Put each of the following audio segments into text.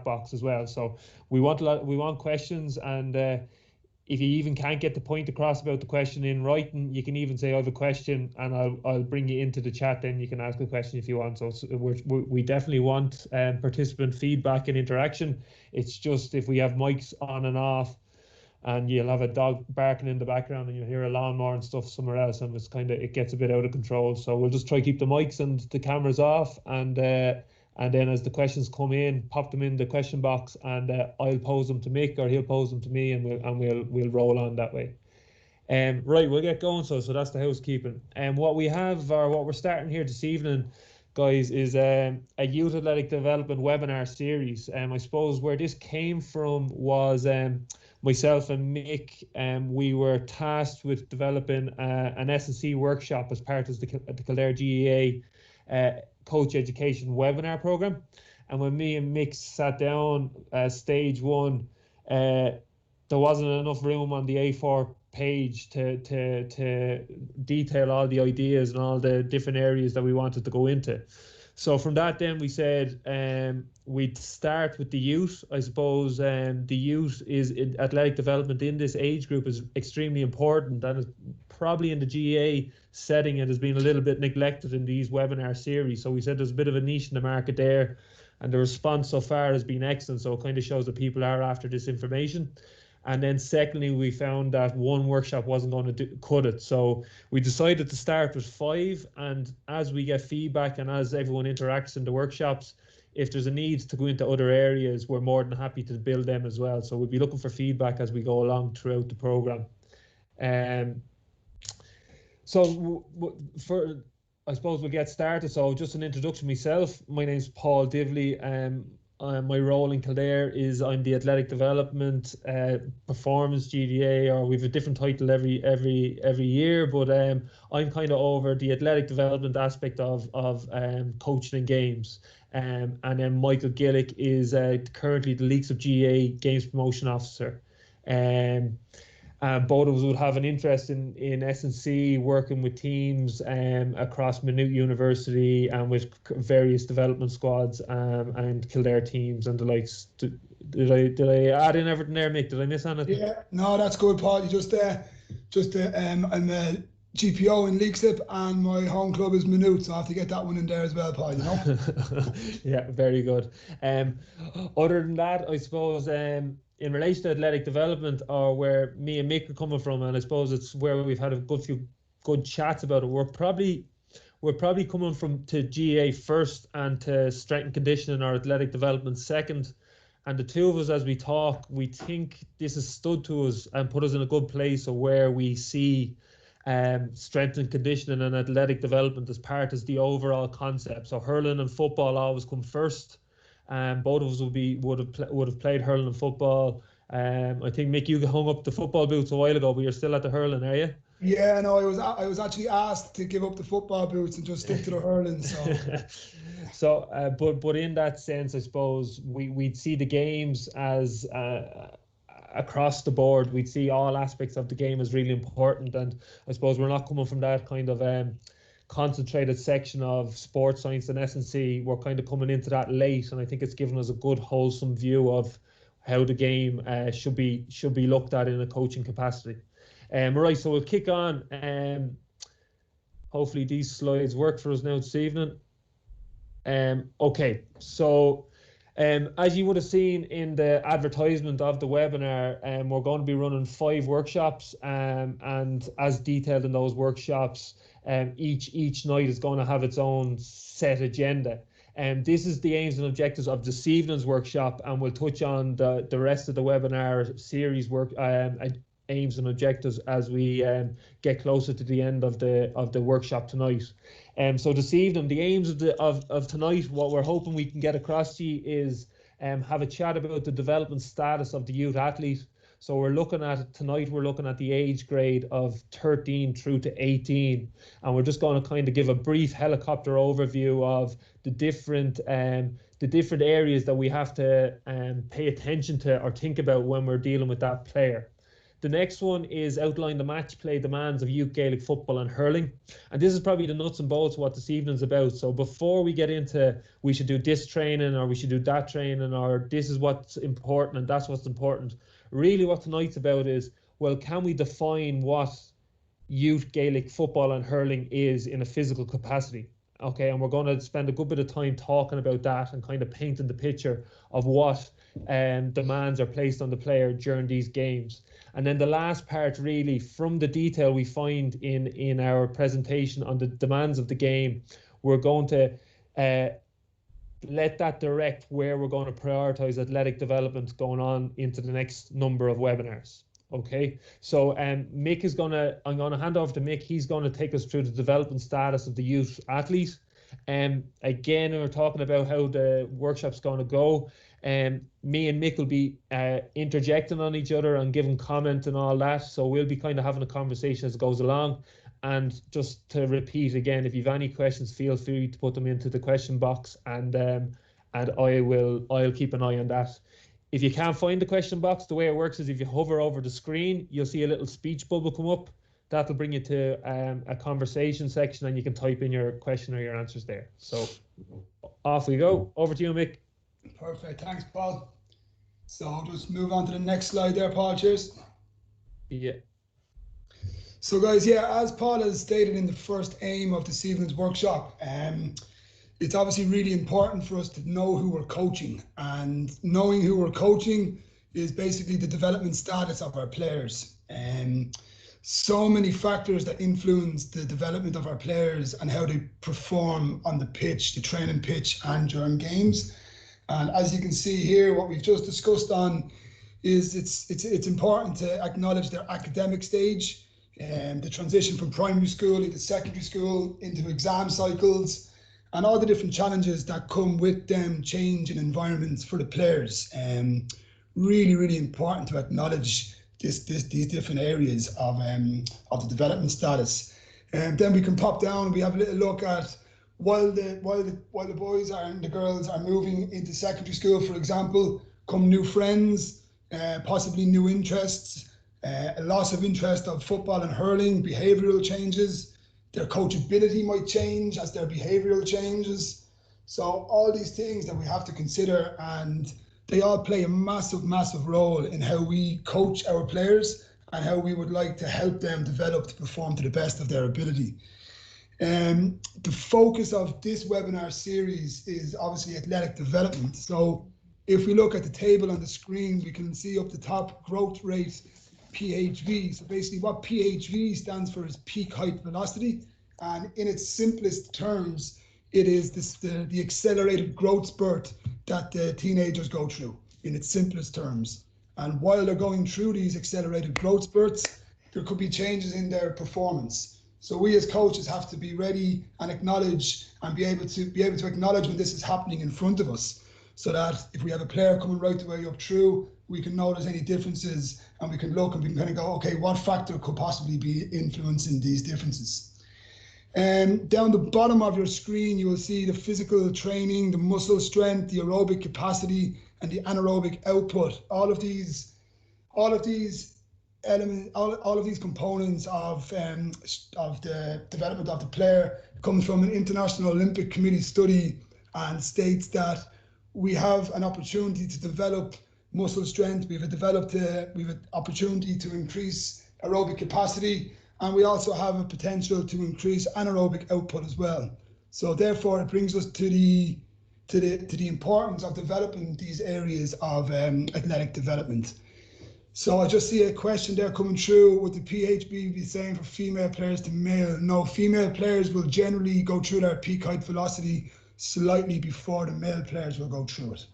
box as well. So we want questions, and if you even can't get the point across about the question in writing, you can even say I have a question, and I'll bring you into the chat. Then you can ask a question if you want. So we definitely want participant feedback and interaction. It's just if we have mics on and off, and you'll have a dog barking in the background, and you'll hear a lawnmower and stuff somewhere else, and it gets a bit out of control. So we'll just try to keep the mics and the cameras off, and then as the questions come in, pop them in the question box, and I'll pose them to Mick, or he'll pose them to me, and we'll roll on that way. Right, we'll get going. So that's the housekeeping. And what we're starting here this evening, guys, is a youth athletic development webinar series. I suppose where this came from was myself and Mick. We were tasked with developing an S&C workshop as part of the Kildare GAA coach education webinar program. And when me and Mick sat down stage one, there wasn't enough room on the A4 page to detail all the ideas and all the different areas that we wanted to go into. So from that, then we said we'd start with the youth. I suppose the youth athletic development in this age group is extremely important, and it's probably in the GAA setting it has been a little bit neglected in these webinar series. So we said there's a bit of a niche in the market there, and the response so far has been excellent. So it kind of shows that people are after this information. And then secondly, we found that one workshop wasn't going to cut it. So we decided to start with 5. And as we get feedback and as everyone interacts in the workshops, if there's a need to go into other areas, we're more than happy to build them as well. So we'll be looking for feedback as we go along throughout the program. So I suppose we'll get started. So just an introduction myself. My name's Paul Divley. My role in Kildare is I'm the athletic development performance GDA, or we have a different title every year, but I'm kind of over the athletic development aspect of coaching and games. And then Michael Gaelic is currently the Leaks of GAA Games Promotion Officer. Both of us would have an interest in S&C, working with teams across Maynooth University and with various development squads and Kildare teams and the likes. Did I add in everything there, Mick? Did I miss anything? Yeah, no, that's good, Paul. You I'm a GPO in Leakslip, and my home club is Maynooth, so I have to get that one in there as well, Paul, you know? Yeah, very good. Other than that, I suppose in relation to athletic development, or where me and Mick are coming from, and I suppose it's where we've had a few good chats about it, we're probably coming from to GAA first and to strength and conditioning or athletic development second. And the two of us, as we talk, we think this has stood to us and put us in a good place of where we see strength and conditioning and athletic development as part of the overall concept. So hurling and football always come first. Both of us would have played hurling and football. I think, Mick, you hung up the football boots a while ago, but you're still at the hurling, are you? Yeah, no, I was actually asked to give up the football boots and just stick to the hurling. So, but in that sense, I suppose we'd see the games as across the board. We'd see all aspects of the game as really important, and I suppose we're not coming from that kind of concentrated section of sports science and S&C. We're kind of coming into that late, and I think it's given us a good wholesome view of how the game should be looked at in a coaching capacity. Right, so we'll kick on. Hopefully these slides work for us now this evening. Okay, so as you would have seen in the advertisement of the webinar, we're going to be running 5 workshops, and as detailed in those workshops, each night is going to have its own set agenda. And this is the aims and objectives of this evening's workshop, and we'll touch on the rest of the webinar series aims and objectives as we get closer to the end of the workshop tonight. So this evening, the aims of tonight, what we're hoping we can get across to you is have a chat about the development status of the youth athlete. So we're looking at the age grade of 13 through to 18, and we're just going to kind of give a brief helicopter overview of the different areas that we have to pay attention to or think about when we're dealing with that player. The next one is outline the match play demands of youth Gaelic football and hurling. And this is probably the nuts and bolts of what this evening's about. So before we get into we should do this training or we should do that training or this is what's important and that's what's important, really what tonight's about is, well, can we define what youth Gaelic football and hurling is in a physical capacity? Okay, and we're going to spend a good bit of time talking about that and kind of painting the picture of what demands are placed on the player during these games. And then the last part, really, from the detail we find in our presentation on the demands of the game, we're going to let that direct where we're going to prioritise athletic development going on into the next number of webinars. Okay, so Mick is I'm going to hand over to Mick. He's going to take us through the development status of the youth athlete. Again, we're talking about how the workshop's going to go. Me and Mick will be interjecting on each other and giving comment and all that. So we'll be kind of having a conversation as it goes along. And just to repeat again, if you've any questions, feel free to put them into the question box, and I'll keep an eye on that. If you can't find the question box, the way it works is if you hover over the screen, you'll see a little speech bubble come up. That'll bring you to a conversation section, and you can type in your question or your answers there. So off we go. Over to you, Mick. Perfect. Thanks, Paul. So I'll just move on to the next slide there, Paul. Cheers. Yeah. So guys, yeah, as Paul has stated in the first aim of this evening's workshop, it's obviously really important for us to know who we're coaching, and knowing who we're coaching is basically the development status of our players. So many factors that influence the development of our players and how they perform on the pitch, the training pitch, and during games. And as you can see here, what we've just discussed on is it's important to acknowledge their academic stage, and the transition from primary school into secondary school, into exam cycles, and all the different challenges that come with them changing environments for the players. Really, really important to acknowledge these different areas of the development status. And then we can pop down. We have a little look at while the boys and the girls are moving into secondary school, for example, come new friends, possibly new interests, a loss of interest of football and hurling, behavioural changes. Their coachability might change as their behavioural changes. So all these things that we have to consider, and they all play a massive, massive role in how we coach our players and how we would like to help them develop to perform to the best of their ability. The focus of this webinar series is obviously athletic development. So if we look at the table on the screen, we can see up the top growth rate PHV. So basically what PHV stands for is peak height velocity. And in its simplest terms, it is the accelerated growth spurt that the teenagers go through, in its simplest terms. And while they're going through these accelerated growth spurts, there could be changes in their performance. So we as coaches have to be ready and acknowledge and be able to acknowledge when this is happening in front of us, so that if we have a player coming right the way up through, we can notice any differences, and we can look and we can kind of go, okay, what factor could possibly be influencing these differences? Down the bottom of your screen, you will see the physical training, the muscle strength, the aerobic capacity, and the anaerobic output. All of these elements, all of these components of the development of the player comes from an International Olympic Committee study, and states that we have an opportunity to develop muscle strength. We've an opportunity to increase aerobic capacity, and we also have a potential to increase anaerobic output as well. So therefore, it brings us to the importance of developing these areas of athletic development. So I just see a question there coming through. Would the PHB be the same for female players to male? No, female players will generally go through their peak height velocity slightly before the male players will go through it.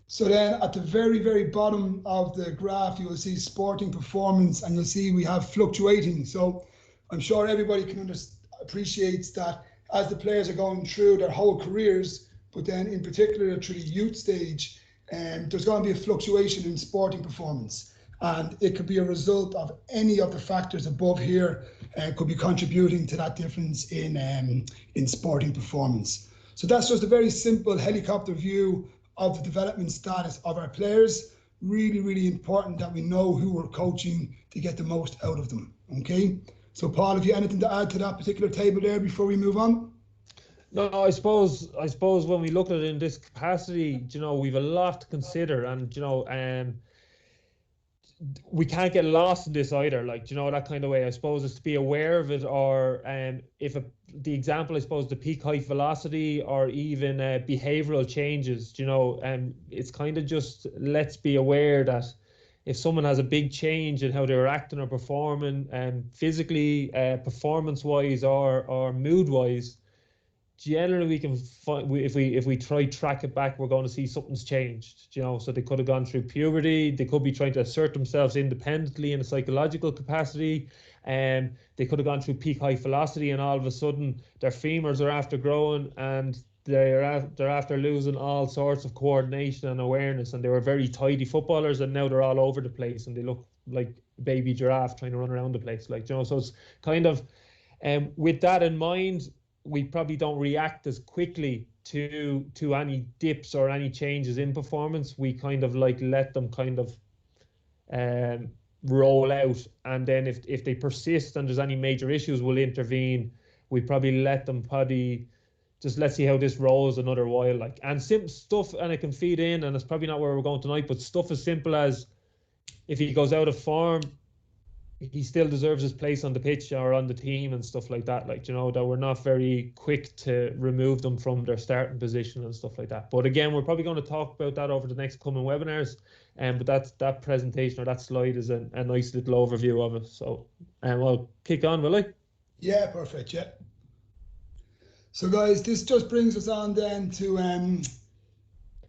So then at the very, very bottom of the graph, you will see sporting performance, and you'll see we have fluctuating. So I'm sure everybody can appreciates that as the players are going through their whole careers, but then in particular through the youth stage, there's going to be a fluctuation in sporting performance. And it could be a result of any of the factors above here, could be contributing to that difference in sporting performance. So that's just a very simple helicopter view of the development status of our players. really, really important that we know who we're coaching to get the most out of them. Okay. So Paul, have you anything to add to that particular table there before we move on? No, I suppose when we look at it in this capacity, you know, we've a lot to consider, and you know, we can't get lost in this either. Like, you know, that kind of way. I suppose is to be aware of it, or if the example, I suppose, the peak height velocity, or even behavioral changes. You know, it's kind of just, let's be aware that if someone has a big change in how they're acting or performing, physically, performance wise, or mood wise, generally we can find, if we try track it back, we're going to see something's changed. You know, so they could have gone through puberty, they could be trying to assert themselves independently in a psychological capacity, and they could have gone through peak height velocity, and all of a sudden their femurs are after growing, and they're after losing all sorts of coordination and awareness, and they were very tidy footballers, and now they're all over the place and they look like baby giraffe trying to run around the place, like, you know. So it's kind of, with that in mind, we probably don't react as quickly to any dips or any changes in performance. We kind of like let them kind of roll out, and then if they persist and there's any major issues, we'll intervene. We probably let them just, let's see how this rolls another while, like, and stuff, and it can feed in, and it's probably not where we're going tonight, but stuff as simple as, if he goes out of form, he still deserves his place on the pitch or on the team and stuff like that. Like, you know, that we're not very quick to remove them from their starting position and stuff like that. But again, we're probably going to talk about that over the next coming webinars. But that presentation, or that slide, is a nice little overview of it. So I'll kick on, will I? Yeah, perfect. Yeah. So guys, this just brings us on then to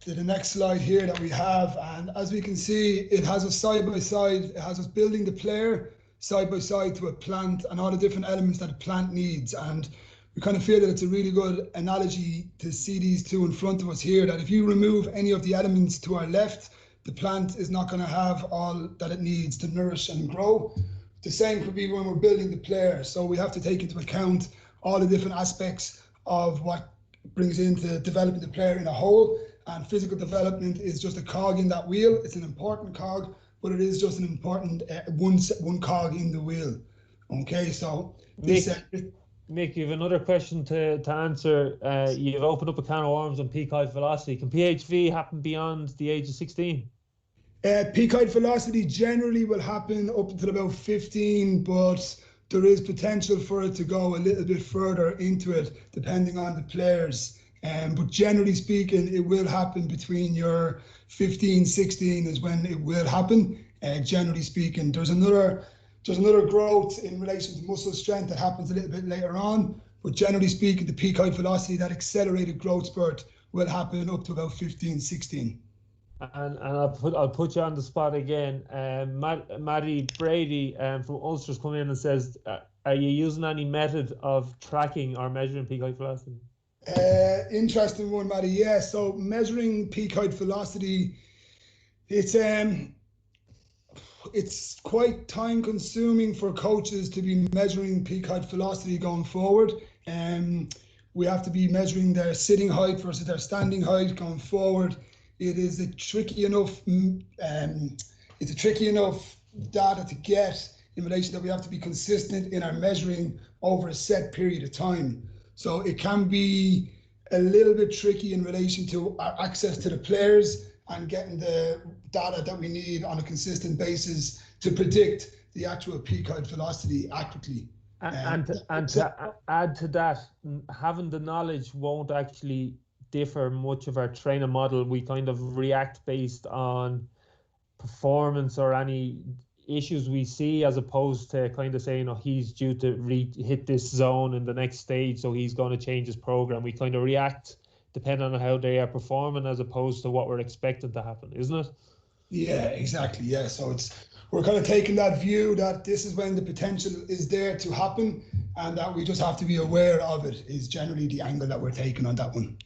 the next slide here that we have. And as we can see, it has us side by side. It has us building the player side by side to a plant, and all the different elements that a plant needs. And we kind of feel that it's a really good analogy to see these two in front of us here, that if you remove any of the elements to our left, the plant is not going to have all that it needs to nourish and grow. The same could be when we're building the player. So we have to take into account all the different aspects of what brings into developing the player in a whole. And physical development is just a cog in that wheel. It's an important cog, but it is just an important one cog in the wheel. Okay, so this, Mick, you have another question to answer. You've opened up a can of worms on peak height velocity. Can PHV happen beyond the age of 16? Peak height velocity generally will happen up until about 15, but there is potential for it to go a little bit further into it, depending on the players. But generally speaking, it will happen between your 15, 16 is when it will happen. Generally speaking, there's another growth in relation to muscle strength that happens a little bit later on. But generally speaking, the peak height velocity, that accelerated growth spurt, will happen up to about 15, 16. And I'll put you on the spot again. Maddie Brady from Ulster's come in and says, are you using any method of tracking or measuring peak height velocity? Interesting one, Maddie. Yeah, so measuring peak height velocity, it's quite time consuming for coaches to be measuring peak height velocity going forward. We have to be measuring their sitting height versus their standing height going forward. It is a tricky enough data to get in relation that we have to be consistent in our measuring over a set period of time. So it can be a little bit tricky in relation to our access to the players and getting the data that we need on a consistent basis to predict the actual peak height velocity accurately. And to add to that, having the knowledge won't actually differ much of our training model. We kind of react based on performance or any issues we see, as opposed to kind of saying, oh, he's due to hit this zone in the next stage, so he's going to change his program. We kind of react depending on how they are performing, as opposed to what we're expecting to happen, isn't it? Yeah, exactly. Yeah, so we're kind of taking that view that this is when the potential is there to happen, and that we just have to be aware of it, is generally the angle that we're taking on that one.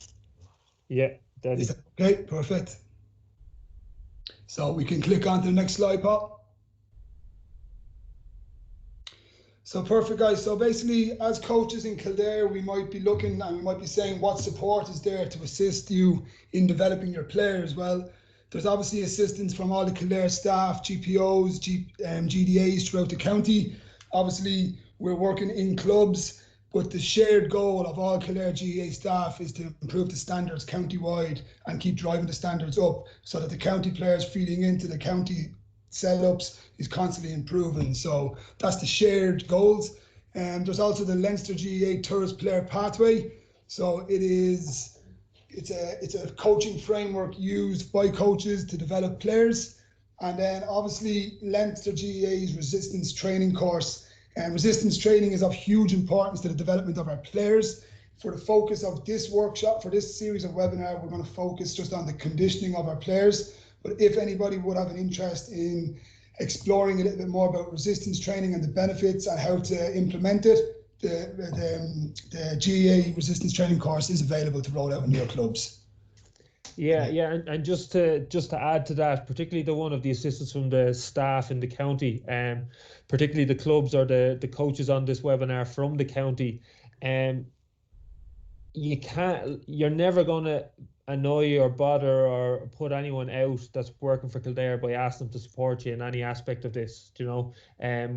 Yeah, that is okay. Perfect. So we can click on to the next slide, Paul. So perfect, guys. So basically, as coaches in Kildare, we might be looking and we might be saying what support is there to assist you in developing your players. Well, There's obviously assistance from all the Kildare staff, GPOs, GDAs throughout the county. Obviously, we're working in clubs, but the shared goal of all Kildare GAA staff is to improve the standards county-wide and keep driving the standards up so that the county players feeding into the county setups is constantly improving. So that's the shared goals. And there's also the Leinster GAA Tourist Player Pathway. So it's a coaching framework used by coaches to develop players. And then obviously Leinster GAA's resistance training course. And resistance training is of huge importance to the development of our players. For the focus of this workshop, for this series of webinar, we're going to focus just on the conditioning of our players. But if anybody would have an interest in exploring a little bit more about resistance training and the benefits and how to implement it, the GAA resistance training course is available to roll out in your clubs. Yeah, and just to add to that, particularly the one of the assistance from the staff in the county, particularly the clubs or the coaches on this webinar from the county, you're never gonna annoy or bother or put anyone out that's working for Kildare by asking them to support you in any aspect of this. You know,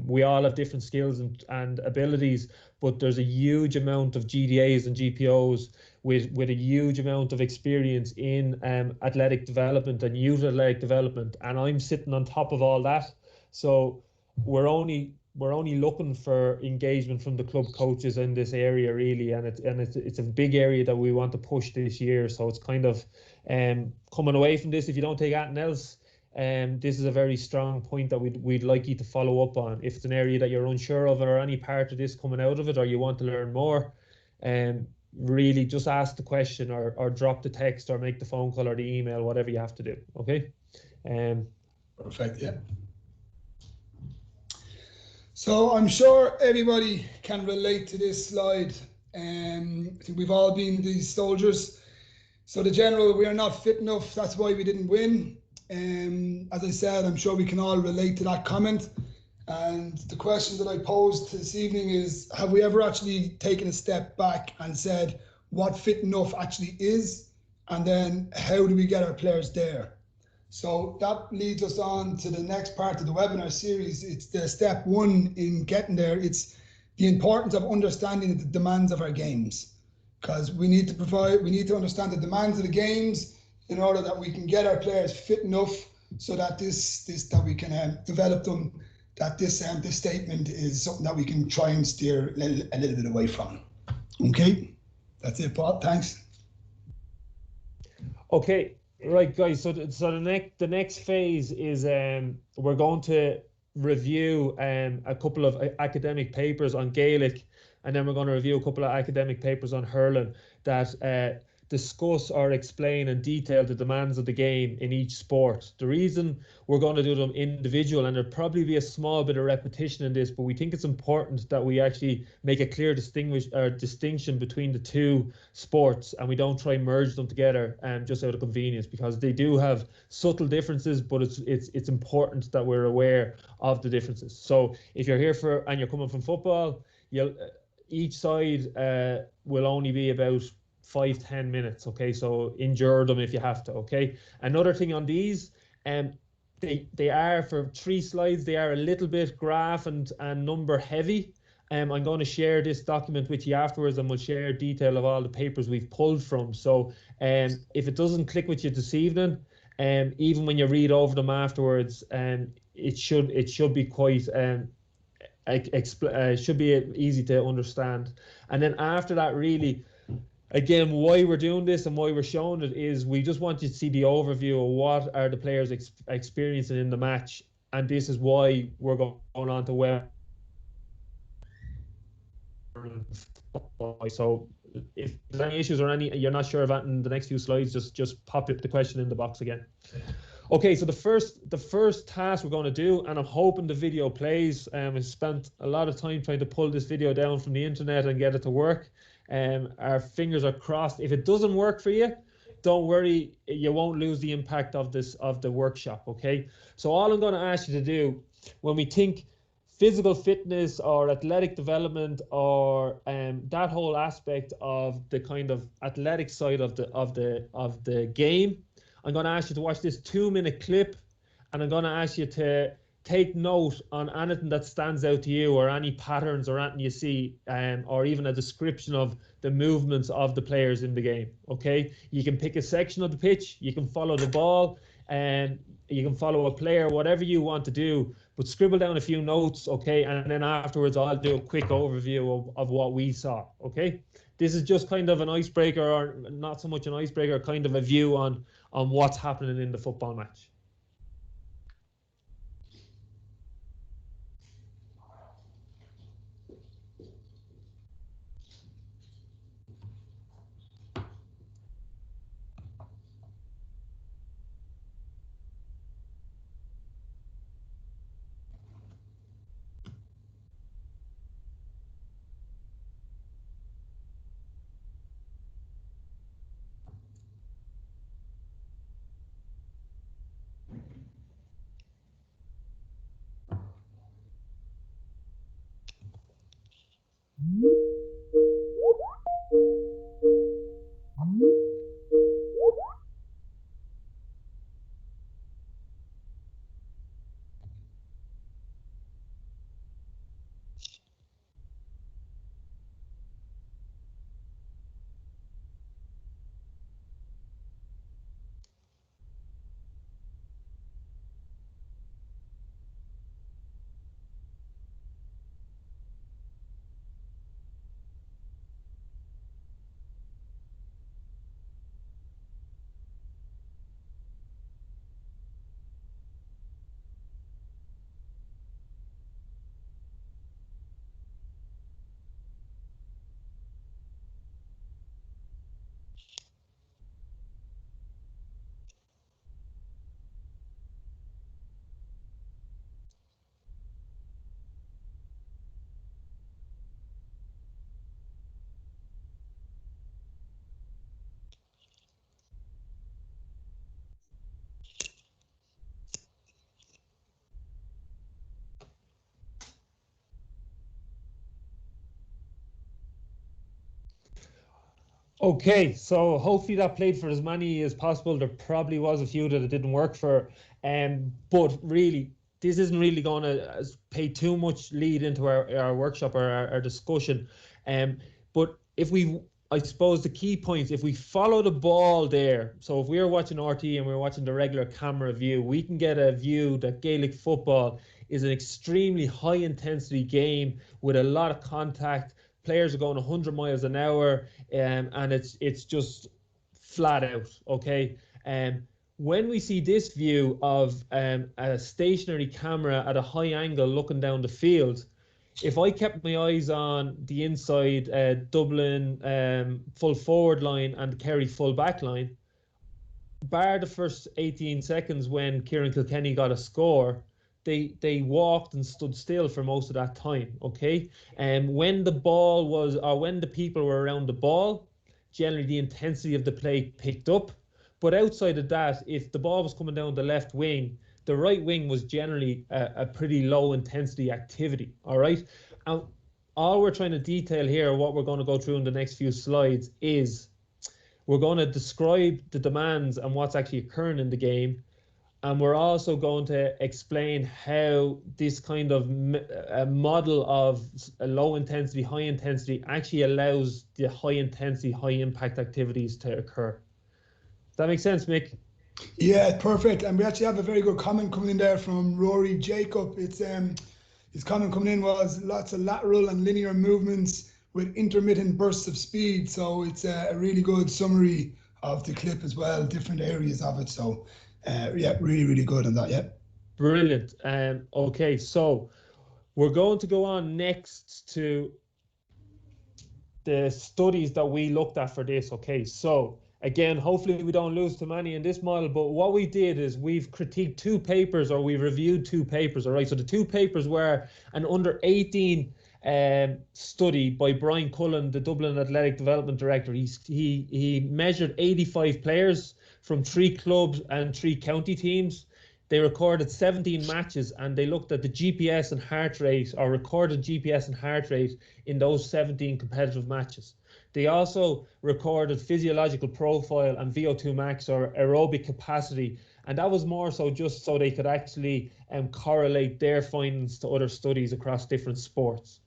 we all have different skills and abilities, but there's a huge amount of GDAs and GPOs with a huge amount of experience in athletic development and youth athletic development, and I'm sitting on top of all that. So we're only looking for engagement from the club coaches in this area, really, and it's a big area that we want to push this year. So it's kind of coming away from this. If you don't take anything else, this is a very strong point that we'd like you to follow up on. If it's an area that you're unsure of or any part of this coming out of it, or you want to learn more, really just ask the question or drop the text or make the phone call or the email, whatever you have to do. Okay. Perfect. Yeah. So I'm sure everybody can relate to this slide. I think we've all been these soldiers. So the general, we are not fit enough. That's why we didn't win. As I said, I'm sure we can all relate to that comment. And the question that I posed this evening is, have we ever actually taken a step back and said what fit enough actually is? And then how do we get our players there? So that leads us on to the next part of the webinar series. It's the step one in getting there. It's the importance of understanding the demands of our games, because we need to understand the demands of the games in order that we can get our players fit enough so that that we can develop them, that this statement is something that we can try and steer a little bit away from. Okay, that's it, Paul. Thanks. Okay. Right, guys. So the next phase is we're going to review a couple of academic papers on Gaelic, and then we're going to review a couple of academic papers on hurling that discuss or explain and detail the demands of the game in each sport. The reason we're going to do them individual, and there'll probably be a small bit of repetition in this, but we think it's important that we actually make a clear distinction between the two sports, and we don't try and merge them together just out of convenience, because they do have subtle differences, but it's important that we're aware of the differences. So if you're here and you're coming from football, each side will only be about 5-10 minutes. Okay, so endure them if you have to. Okay, another thing on these, they are, for 3 slides, they are a little bit graph and number heavy. I'm going to share this document with you afterwards, and we'll share detail of all the papers we've pulled from. So if it doesn't click with you this evening, even when you read over them afterwards, it should be quite should be easy to understand. And then after that, really, again, why we're doing this and why we're showing it is we just want you to see the overview of what are the players experiencing in the match, and this is why we're going on to web. So if there's any issues or you're not sure of that in the next few slides, just pop up the question in the box again. Okay, so the first task we're going to do, and I'm hoping the video plays. I spent a lot of time trying to pull this video down from the internet and get it to work. Our fingers are crossed. If it doesn't work for you, don't worry, you won't lose the impact of the workshop. Okay, so all I'm going to ask you to do when we think physical fitness or athletic development or that whole aspect of the kind of athletic side of the game, I'm going to ask you to watch this 2-minute clip, and I'm going to ask you to take note on anything that stands out to you, or any patterns or anything you see, or even a description of the movements of the players in the game. Okay, you can pick a section of the pitch, you can follow the ball, and you can follow a player, whatever you want to do, but scribble down a few notes, okay? And then afterwards I'll do a quick overview of what we saw, okay? This is just kind of an icebreaker, or not so much an icebreaker, kind of a view on what's happening in the football match. Okay, so hopefully that played for as many as possible. There probably was a few that it didn't work for, but really, this isn't really going to pay too much lead into our workshop or our discussion. But if we, I suppose the key points, if we follow the ball there, so if we are watching RT and we're watching the regular camera view, we can get a view that Gaelic football is an extremely high intensity game with a lot of contact. Players are going 100 miles an hour, and it's just flat out, okay? When we see this view of a stationary camera at a high angle looking down the field, if I kept my eyes on the inside Dublin full forward line and Kerry full back line, bar the first 18 seconds when Kieran Kilkenny got a score, they walked and stood still for most of that time, okay? And when the ball was, or when the people were around the ball, generally the intensity of the play picked up. But outside of that, if the ball was coming down the left wing, the right wing was generally a pretty low intensity activity, all right? And all we're trying to detail here, what we're going to go through in the next few slides, is we're going to describe the demands and what's actually occurring in the game. And we're also going to explain how this kind of a model of a low intensity, high intensity actually allows the high intensity, high impact activities to occur. Does that make sense, Mick? Yeah, perfect. And we actually have a very good comment coming in there from Rory Jacob. It's his comment coming in was lots of lateral and linear movements with intermittent bursts of speed. So it's a really good summary of the clip as well, different areas of it. So yeah, really, really good on that. Yeah. Brilliant. Okay, so we're going to go on next to the studies that we looked at for this. Okay, so again, hopefully we don't lose too many in this model, but what we did is we've critiqued two papers, or we reviewed two papers, all right? So the two papers were an under 18 study by Brian Cullen, the Dublin Athletic Development Director. He measured 85 players from 3 clubs and 3 county teams. They recorded 17 matches, and they looked at the GPS and heart rate, or recorded GPS and heart rate in those 17 competitive matches. They also recorded physiological profile and VO2 max, or aerobic capacity, and that was more so just so they could actually correlate their findings to other studies across different sports.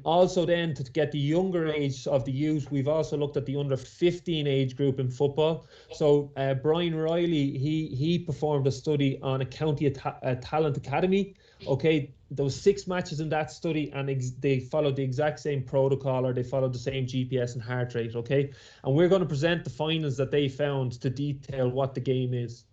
Also then, to get the younger age of the youth, we've also looked at the under 15 age group in football. So Brian Riley, he performed a study on a county talent academy. Okay, there was 6 matches in that study, and they followed the exact same protocol, or they followed the same GPS and heart rate. Okay, and we're going to present the findings that they found to detail what the game is.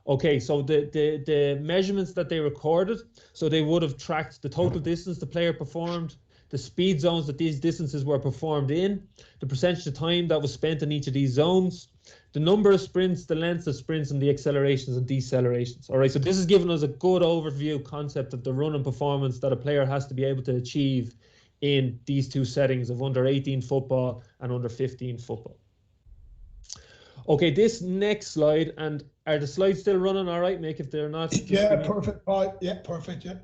Okay, so the measurements that they recorded, so they would have tracked the total distance the player performed, the speed zones that these distances were performed in, the percentage of time that was spent in each of these zones, the number of sprints, the length of sprints, and the accelerations and decelerations. All right, so this is giving us a good overview concept of the running performance that a player has to be able to achieve in these 2 settings of under 18 football and under 15 football. Okay, this next slide, and are the slides still running all right, Mick? If they're not, yeah, perfect. Yeah, perfect. Yeah.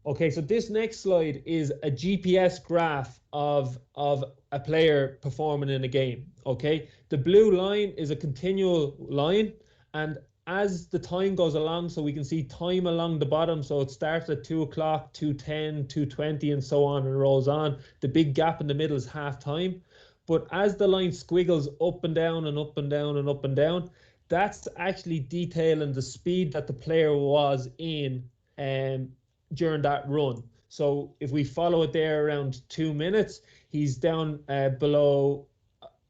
Okay, so this next slide is a GPS graph of a player performing in a game. Okay, the blue line is a continual line, and as the time goes along, so we can see time along the bottom. So it starts at 2 o'clock, 2:10, 2:20, and so on, and rolls on. The big gap in the middle is half time. But as the line squiggles up and down and up and down and up and down, that's actually detailing the speed that the player was in during that run. So if we follow it there around 2 minutes, he's down below.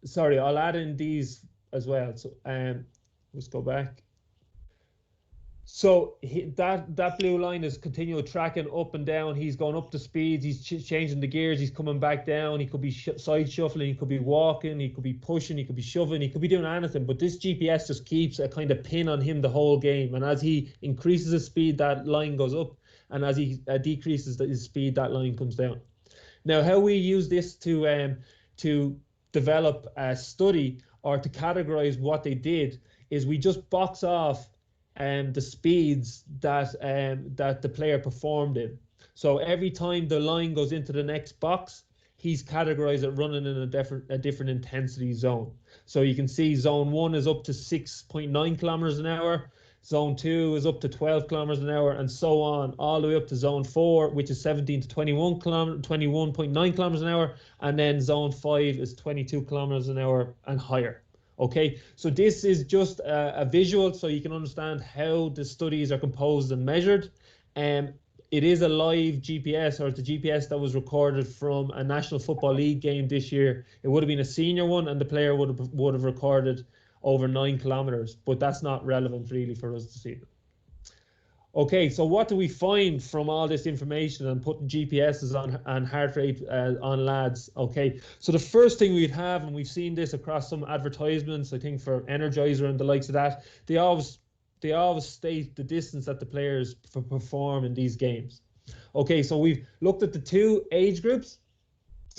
Sorry, I'll add in these as well. So let's go back. So that blue line is continual tracking up and down. He's going up the speeds. He's changing the gears. He's coming back down. He could be side shuffling. He could be walking. He could be pushing. He could be shoving. He could be doing anything. But this GPS just keeps a kind of pin on him the whole game. And as he increases his speed, that line goes up. And as he decreases his speed, that line comes down. Now, how we use this to develop a study or to categorize what they did is we just box off the speeds that the player performed in. So every time the line goes into the next box, he's categorized it running in a different intensity zone. So you can see zone 1 is up to 6.9 kilometers an hour, zone 2 is up to 12 kilometers an hour, and so on, all the way up to zone 4, which is 17 to 21.9 kilometers an hour, and then zone 5 is 22 kilometers an hour and higher. Okay, so this is just a visual so you can understand how the studies are composed and measured. It is a live GPS, or it's a GPS that was recorded from a National Football League game this year. It would have been a senior one, and the player would have recorded over 9 kilometers, but that's not relevant really for us to see. Okay, so what do we find from all this information and putting GPSs on and heart rate on lads? Okay, so the first thing we'd have, and we've seen this across some advertisements, I think for Energizer and the likes of that, they always state the distance that the players perform in these games. Okay, so we've looked at the 2 age groups.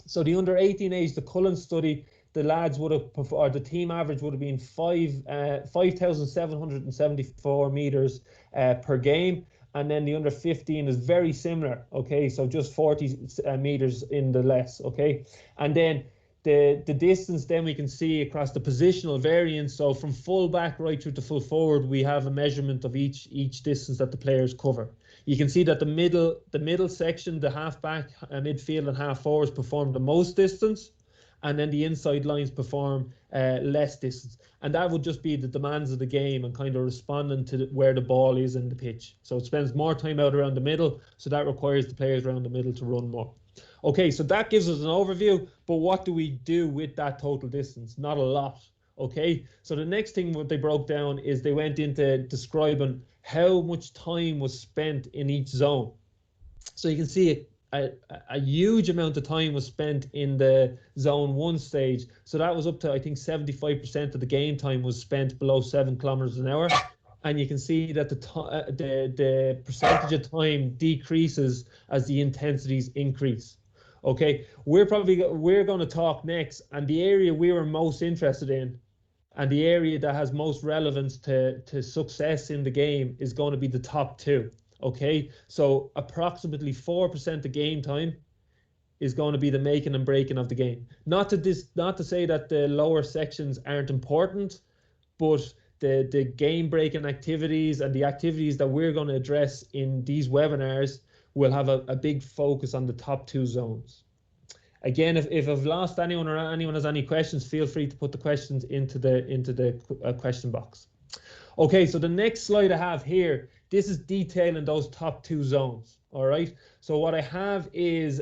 So the under 18 age, the Cullen study, the lads would have, or the team average would have been 5,774 meters per game, and then the under 15 is very similar. Okay, so just 40 meters in the less. Okay, and then the distance, then we can see across the positional variance. So from full back right through to full forward, we have a measurement of each distance that the players cover. You can see that the middle section, the half back, midfield, and half forwards perform the most distance, and then the inside lines perform less distance. And that would just be the demands of the game and kind of responding to where the ball is in the pitch. So it spends more time out around the middle, so that requires the players around the middle to run more. Okay, so that gives us an overview, but what do we do with that total distance? Not a lot. Okay, so the next thing what they broke down is they went into describing how much time was spent in each zone. So you can see a huge amount of time was spent in the zone 1 stage. So that was up to, I think, 75% of the game time was spent below 7 kilometers an hour. And you can see that the percentage of time decreases as the intensities increase. Okay, we're going to talk next, and the area we were most interested in, and the area that has most relevance to success in the game, is going to be the top 2. Okay, so approximately 4% of game time is going to be the making and breaking of the game. Not to say that the lower sections aren't important, but the game breaking activities and the activities that we're going to address in these webinars will have a big focus on the top 2 zones. Again, if I've lost anyone or anyone has any questions, feel free to put the questions into the question box. Okay, so the next slide I have here, this is detailing those top 2 zones. All right, so what I have is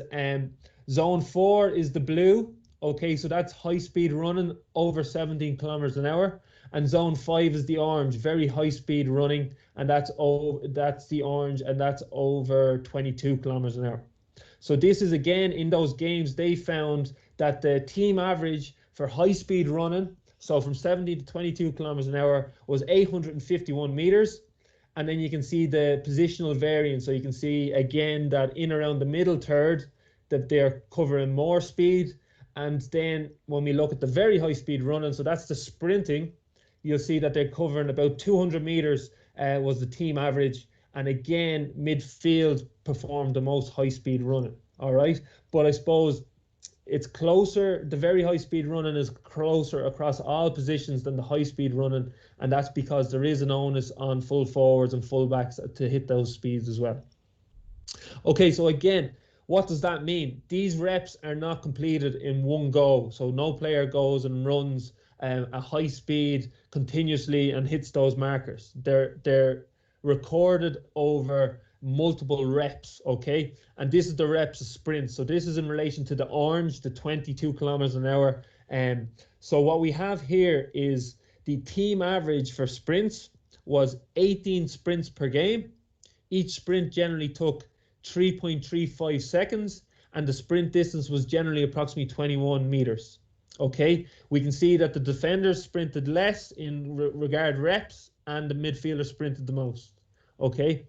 zone 4 is the blue. Okay, so that's high speed running over 17 kilometers an hour, and zone 5 is the orange, very high speed running, and that's the orange, and that's over 22 kilometers an hour. So this is, again, in those games they found that the team average for high speed running, so from 17 to 22 kilometers an hour, was 851 meters. And then you can see the positional variance. So you can see again that in around the middle third that they're covering more speed. And then when we look at the very high speed running, so that's the sprinting, you'll see that they're covering about 200 meters was the team average. And again, midfield performed the most high speed running. All right. But I suppose it's closer, the very high speed running is closer across all positions than the high speed running, and that's because there is an onus on full forwards and full backs to hit those speeds as well. Okay, so again, what does that mean? These reps are not completed in one go, so no player goes and runs a high speed continuously and hits those markers. They're recorded over multiple reps, okay? And this is the reps of sprint. So this is in relation to the orange, the 22 kilometers an hour. So what we have here is the team average for sprints was 18 sprints per game. Each sprint generally took 3.35 seconds, and the sprint distance was generally approximately 21 meters. Okay, we can see that the defenders sprinted less in regard reps, and the midfielder sprinted the most. Okay.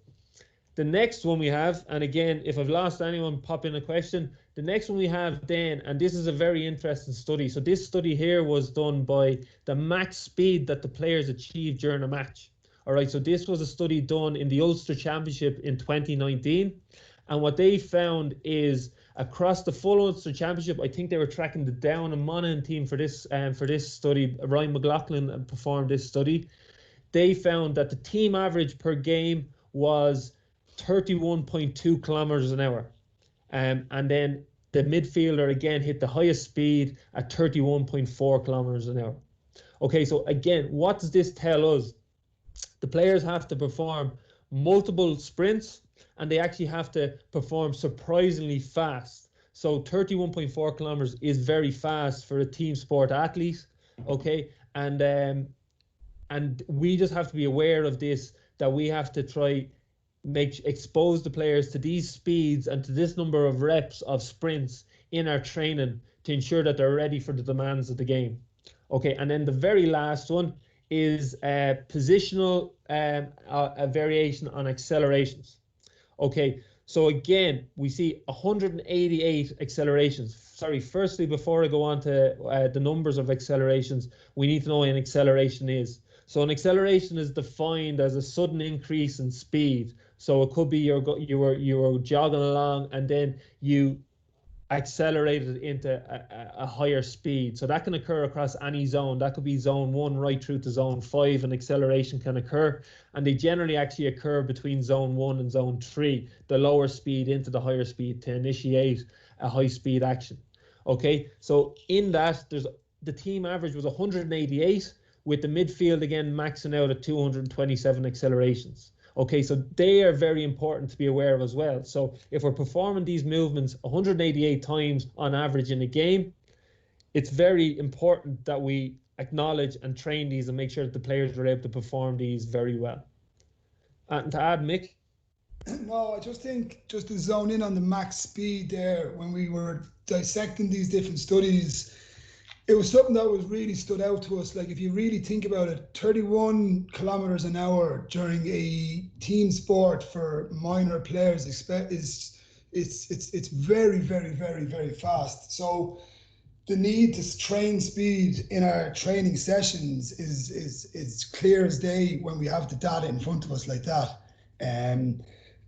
The next one we have, and again, if I've lost anyone, pop in a question. The next one we have then, and this is a very interesting study. So this study here was done by the max speed that the players achieved during a match. All right, so this was a study done in the Ulster Championship in 2019. And what they found is across the full Ulster Championship, I think they were tracking the Down and Monaghan team for this study. Ryan McLaughlin performed this study. They found that the team average per game was 31.2 kilometers an hour. And then the midfielder again hit the highest speed at 31.4 kilometers an hour. Okay, so again, what does this tell us? The players have to perform multiple sprints, and they actually have to perform surprisingly fast. So 31.4 kilometers is very fast for a team sport athlete. Okay, and we just have to be aware of this, that we have to try expose the players to these speeds and to this number of reps of sprints in our training to ensure that they're ready for the demands of the game. Okay, and then the very last one is positional a variation on accelerations. Okay, so again, we see 188 accelerations. Sorry, firstly, before I go on to the numbers of accelerations, we need to know what an acceleration is. So an acceleration is defined as a sudden increase in speed. So it could be you were jogging along and then you accelerated into a higher speed. So that can occur across any zone. That could be zone 1 right through to zone 5. An acceleration can occur, and they generally actually occur between zone 1 and zone 3, the lower speed into the higher speed to initiate a high speed action. Okay, so in that, the team average was 188, with the midfield again maxing out at 227 accelerations. Okay, so they are very important to be aware of as well. So if we're performing these movements 188 times on average in a game, it's very important that we acknowledge and train these and make sure that the players are able to perform these very well. And to add, Mick? No, I just think just to zone in on the max speed there, when we were dissecting these different studies, it was something that was really stood out to us. Like, if you really think about it, 31 kilometers an hour during a team sport for minor players it's very, very, very, very fast. So the need to train speed in our training sessions is clear as day when we have the data in front of us like that.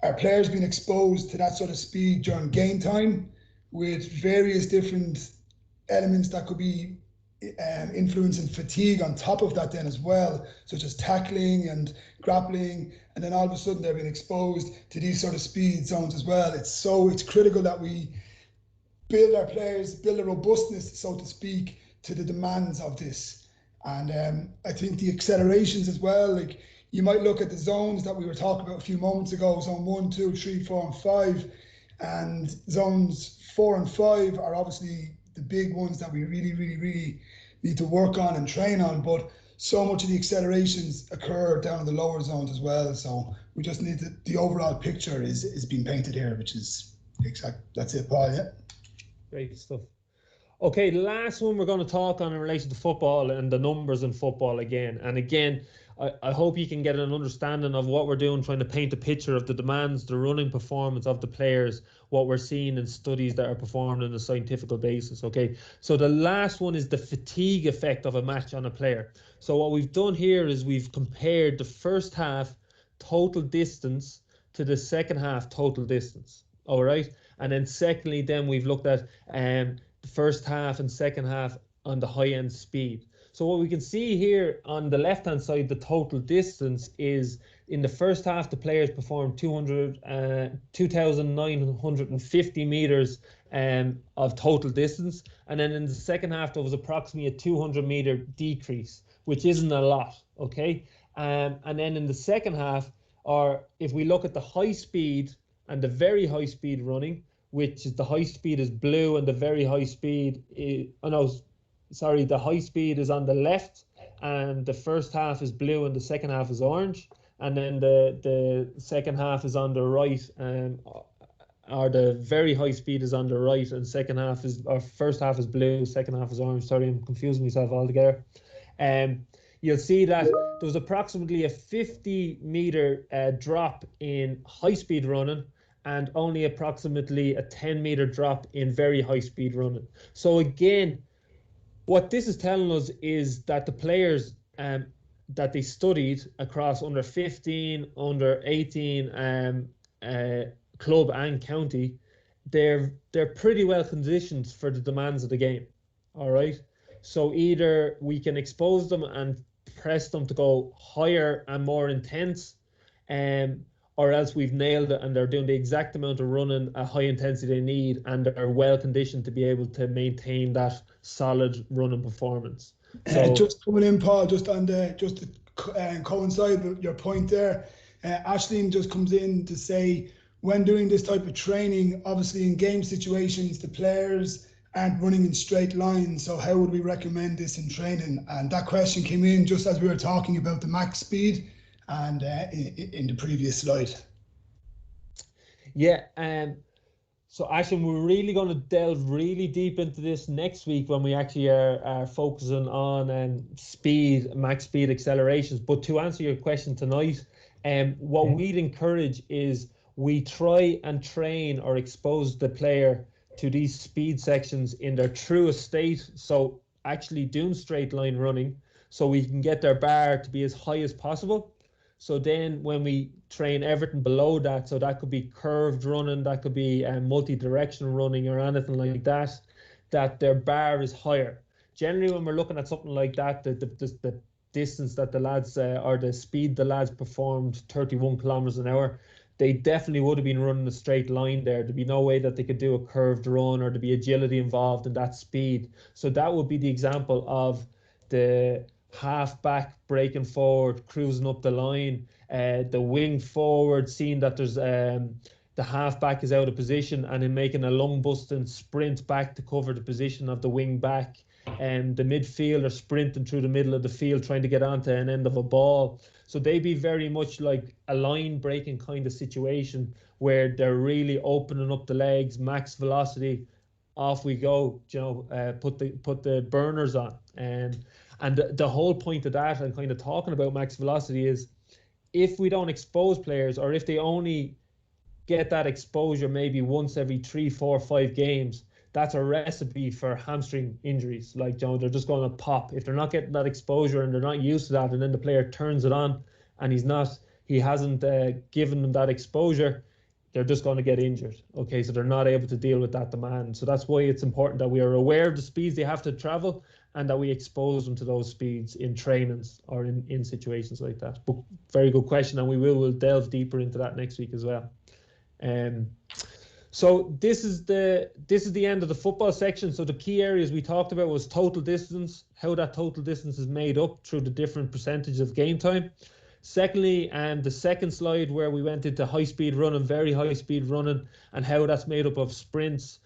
Our players being exposed to that sort of speed during game time with various different elements that could be influencing fatigue on top of that then as well, such as tackling and grappling, and then all of a sudden they're being exposed to these sort of speed zones as well. It's critical that we build our players, build a robustness, so to speak, to the demands of this. And I think the accelerations as well, like you might look at the zones that we were talking about a few moments ago, zone 1, 2, 3, 4, and 5, and zones 4 and 5 are obviously the big ones that we really need to work on and train on, but so much of the accelerations occur down in the lower zones as well. So we just need the overall picture is being painted here, which is exact. That's it, Paul. Yeah. Great stuff. Okay, the last one we're going to talk on in relation to football and the numbers in football again. And again, I hope you can get an understanding of what we're doing, trying to paint a picture of the demands, the running performance of the players, what we're seeing in studies that are performed on a scientific basis. Okay, so the last one is the fatigue effect of a match on a player. So what we've done here is we've compared the first half total distance to the second half total distance. All right, and then secondly, then we've looked at the first half and second half on the high end speed. So what we can see here on the left hand side, the total distance is in the first half the players performed 2,950 meters of total distance, and then in the second half there was approximately a 200 meter decrease, which isn't a lot. Okay, and then in the second half, or if we look at the high speed and the very high speed running, which is the high speed is blue and the very high speed is, the high speed is on the left and the first half is blue and the second half is orange, and then the second half is on the right, or the very high speed is on the right and second half is, or first half is blue, second half is orange. Sorry, I'm confusing myself altogether. You'll see that there was approximately a 50 meter drop in high speed running and only approximately a 10 meter drop in very high speed running. So again, what this is telling us is that the players that they studied across under 15, under 18 club and county, they're pretty well conditioned for the demands of the game. All right. So either we can expose them and press them to go higher and more intense, or else we've nailed it and they're doing the exact amount of running at high intensity they need and are well conditioned to be able to maintain that solid running performance. So just coming in, Paul, just to coincide with your point there, Aisling just comes in to say, when doing this type of training, obviously in game situations, the players aren't running in straight lines. So how would we recommend this in training? And that question came in just as we were talking about the max speed and in the previous slide. Yeah, so Aisling, we're really going to delve really deep into this next week when we actually are focusing on speed, max speed accelerations. But to answer your question tonight, what we'd encourage is we try and train or expose the player to these speed sections in their truest state. So actually doing straight line running so we can get their bar to be as high as possible. So then when we train everything below that, so that could be curved running, that could be multi-directional running or anything like that, that their bar is higher. Generally, when we're looking at something like that, the distance that the lads, or the speed the lads performed, 31 kilometers an hour, they definitely would have been running a straight line there. There'd be no way that they could do a curved run or there'd be agility involved in that speed. So that would be the example of the half-back breaking forward, cruising up the line, the wing forward, seeing that there's the half-back is out of position and then making a lung-busting sprint back to cover the position of the wing back, and the midfielder sprinting through the middle of the field trying to get onto an end of a ball. So they be very much like a line breaking kind of situation where they're really opening up the legs, max velocity, off we go, put the burners on. And the whole point of that and kind of talking about max velocity is if we don't expose players, or if they only get that exposure maybe once every 3, 4, 5 games, that's a recipe for hamstring injuries. Like, they're just going to pop if they're not getting that exposure and they're not used to that, and then the player turns it on and he hasn't given them that exposure. they're just going to get injured. Okay, so they're not able to deal with that demand. So that's why it's important that we are aware of the speeds they have to travel and that we expose them to those speeds in trainings or in situations like that. But very good question, and we'll delve deeper into that next week as well. So this is the end of the football section. So the key areas we talked about was total distance, how that total distance is made up through the different percentage of game time. Secondly, the second slide where we went into high speed running, very high speed running, and how that's made up of sprints,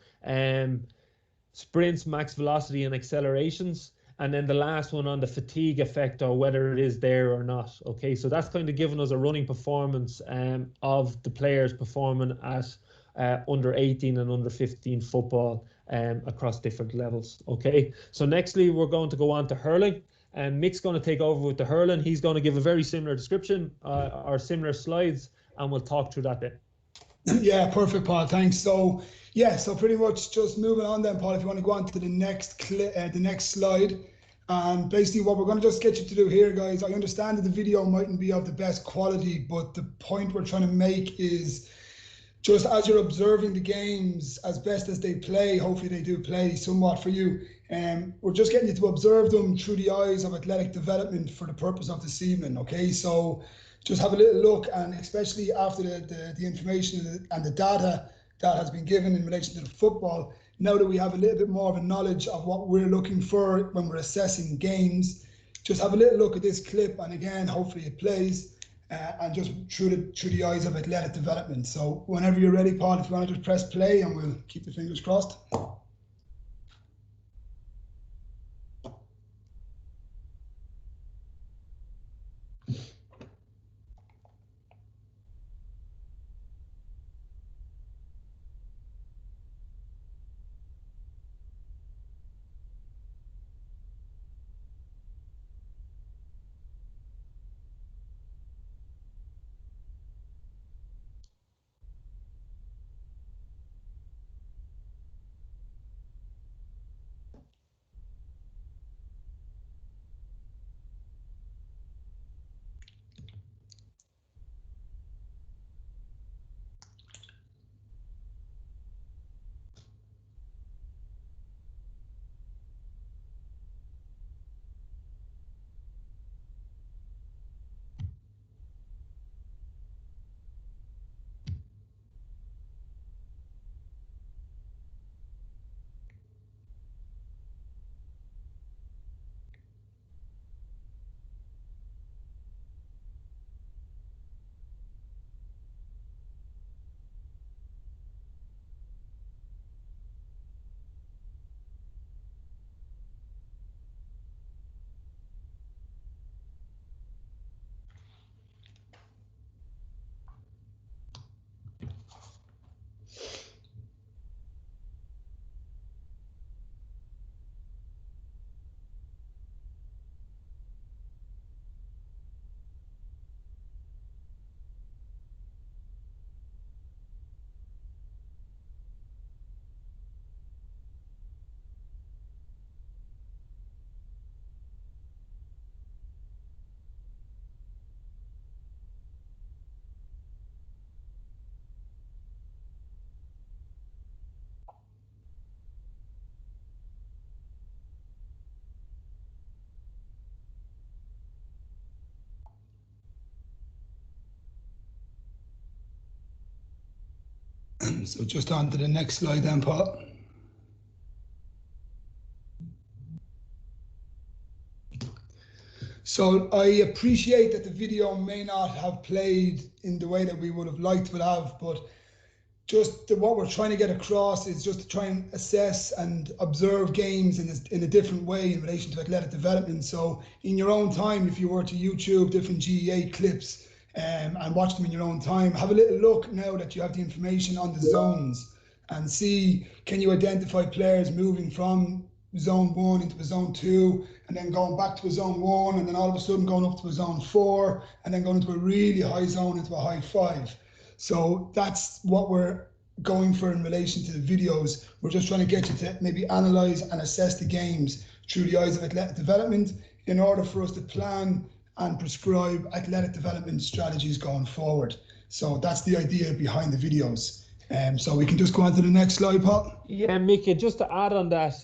max velocity and accelerations. And then the last one on the fatigue effect, or whether it is there or not. Okay, so that's kind of giving us a running performance of the players performing at under 18 and under 15 football across different levels. Okay, so nextly we're going to go on to hurling, and Mick's going to take over with the hurling. He's going to give a very similar description or similar slides, and we'll talk through that then. Yeah, perfect, Paul. Thanks. So yeah, so pretty much just moving on then, Paul, if you want to go on to the next slide. And basically what we're going to just get you to do here, guys, I understand that the video mightn't be of the best quality, but the point we're trying to make is just as you're observing the games as best as they play, hopefully they do play somewhat for you. We're just getting you to observe them through the eyes of athletic development for the purpose of this evening, okay? So just have a little look, and especially after the information and the data that has been given in relation to the football, now that we have a little bit more of a knowledge of what we're looking for when we're assessing games, just have a little look at this clip, and again, hopefully it plays, and just through the eyes of athletic development. So whenever you're ready, Paul, if you want to just press play, and we'll keep the fingers crossed. So just on to the next slide then, Paul. So I appreciate that the video may not have played in the way that we would have liked to have, but just what we're trying to get across is just to try and assess and observe games in a different way in relation to athletic development. So in your own time, if you were to YouTube different GAA clips and watch them in your own time, have a little look now that you have the information on the zones, and see, can you identify players moving from zone 1 into a zone 2, and then going back to a zone 1, and then all of a sudden going up to a zone 4, and then going into a really high zone into a high 5. So that's what we're going for in relation to the videos. We're just trying to get you to maybe analyse and assess the games through the eyes of athletic development in order for us to plan and prescribe athletic development strategies going forward. So that's the idea behind the videos. So we can just go on to the next slide, Paul. Yeah, Mickey, just to add on that,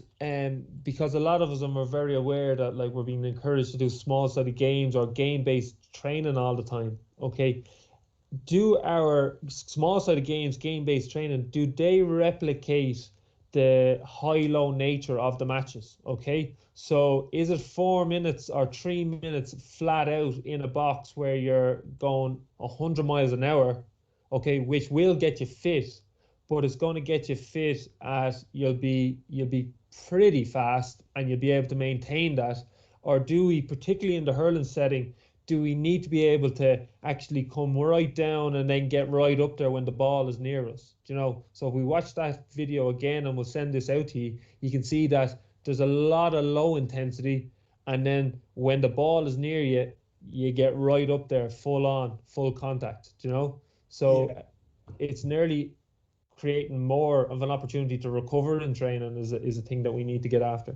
because a lot of us are very aware that like we're being encouraged to do small-sided games or game-based training all the time. Okay, do our small-sided games, game-based training, do they replicate the high-low nature of the matches? Okay, so is it 4 minutes or 3 minutes flat out in a box where you're going 100 miles an hour? Okay, which will get you fit, but it's going to get you fit at you'll be pretty fast and you'll be able to maintain that. Or do we, particularly in the hurling setting, do we need to be able to actually come right down and then get right up there when the ball is near us? You know, so if we watch that video again, and we'll send this out to you, you can see that there's a lot of low intensity, and then when the ball is near you, you get right up there, full on, full contact. You know, so Yeah. it's nearly creating more of an opportunity to recover in training is a thing that we need to get after.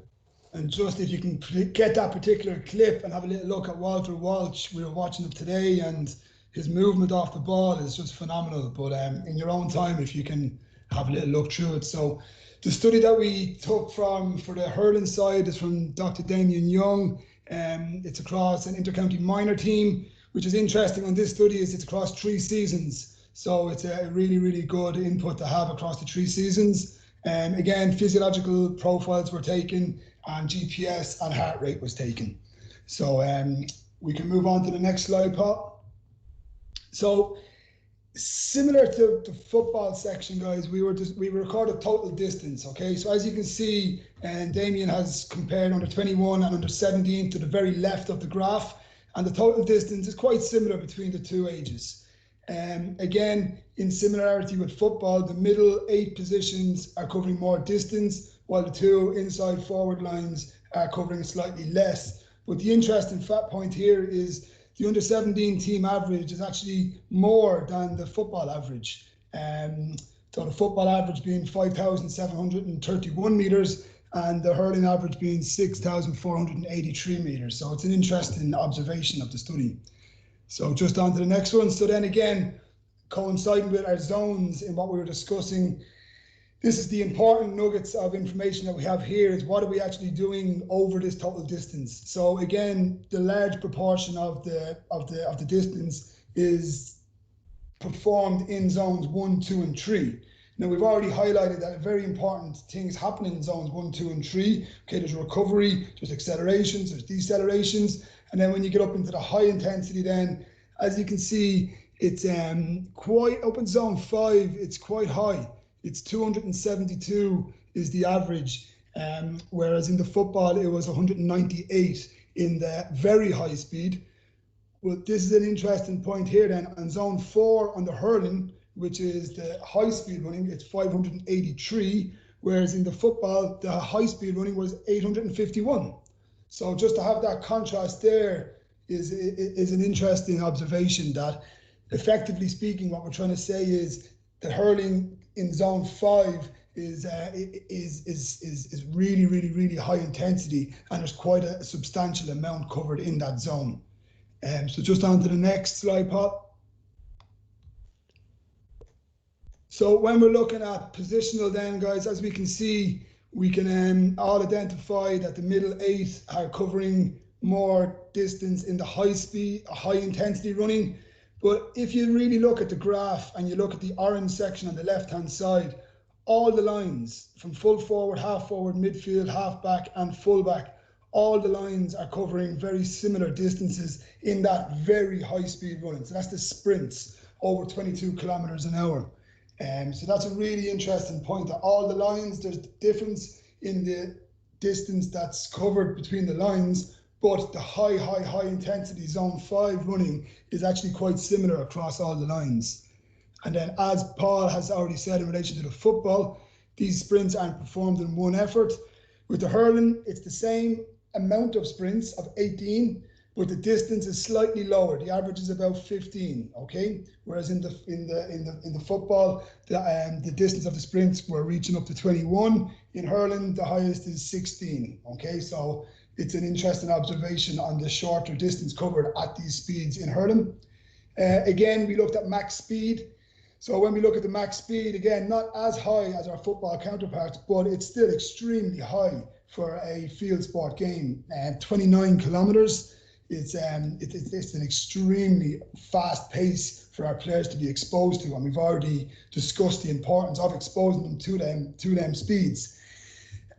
And just if you can get that particular clip and have a little look at Walter Walsh, we were watching it today, and his movement off the ball is just phenomenal. But in your own time, if you can have a little look through it. So the study that we took for the hurling side is from Dr. Damien Young. It's across an intercounty minor team, which is interesting on this study is it's across 3 seasons. So it's a really, really good input to have across the 3 seasons. Again, physiological profiles were taken, and GPS and heart rate was taken. So we can move on to the next slide, Paul. So similar to the football section, guys, we recorded total distance. Okay, so as you can see, and Damien has compared under 21 and under 17 to the very left of the graph, and the total distance is quite similar between the 2 ages. Again, in similarity with football, the middle 8 positions are covering more distance, while the 2 inside forward lines are covering slightly less. But the interesting fact point here is the under 17 team average is actually more than the football average. So the football average being 5,731 meters and the hurling average being 6,483 meters. So it's an interesting observation of the study. So just on to the next one. So then again, coinciding with our zones in what we were discussing, this is the important nuggets of information that we have here is what are we actually doing over this total distance. So again, the large proportion of the distance is performed in zones 1, 2, and 3. Now we've already highlighted that very important things happen in zones 1, 2, and 3. Okay, there's recovery, there's accelerations, there's decelerations, and then when you get up into the high intensity, then as you can see, it's quite up in zone 5. It's quite high. It's 272 is the average, whereas in the football it was 198 in the very high speed. But this is an interesting point here then. On zone 4 on the hurling, which is the high speed running, it's 583, whereas in the football the high speed running was 851. So just to have that contrast there is an interesting observation that, effectively speaking, what we're trying to say is that hurling in zone 5 is really, really, really high intensity, and there's quite a substantial amount covered in that zone. So just on to the next slide, Paul. So when we're looking at positional then, guys, as we can see, we can all identify that the middle 8 are covering more distance in the high speed, high intensity running. But if you really look at the graph and you look at the orange section on the left-hand side, all the lines from full forward, half forward, midfield, half back, and full back, all the lines are covering very similar distances in that very high speed running. So that's the sprints over 22 kilometers an hour. So that's a really interesting point, that all the lines, there's a difference in the distance that's covered between the lines, but the high intensity zone 5 running is actually quite similar across all the lines. And then, as Paul has already said in relation to the football, these sprints aren't performed in one effort. With the hurling, it's the same amount of sprints of 18, but the distance is slightly lower. The average is about 15. Okay, whereas in the football, the distance of the sprints were reaching up to 21. In hurling, the highest is 16. Okay, so it's an interesting observation on the shorter distance covered at these speeds in hurling. Again, we looked at max speed. So when we look at the max speed, again, not as high as our football counterparts, but it's still extremely high for a field sport game. 29 kilometers. It's an extremely fast pace for our players to be exposed to, and we've already discussed the importance of exposing them to them speeds.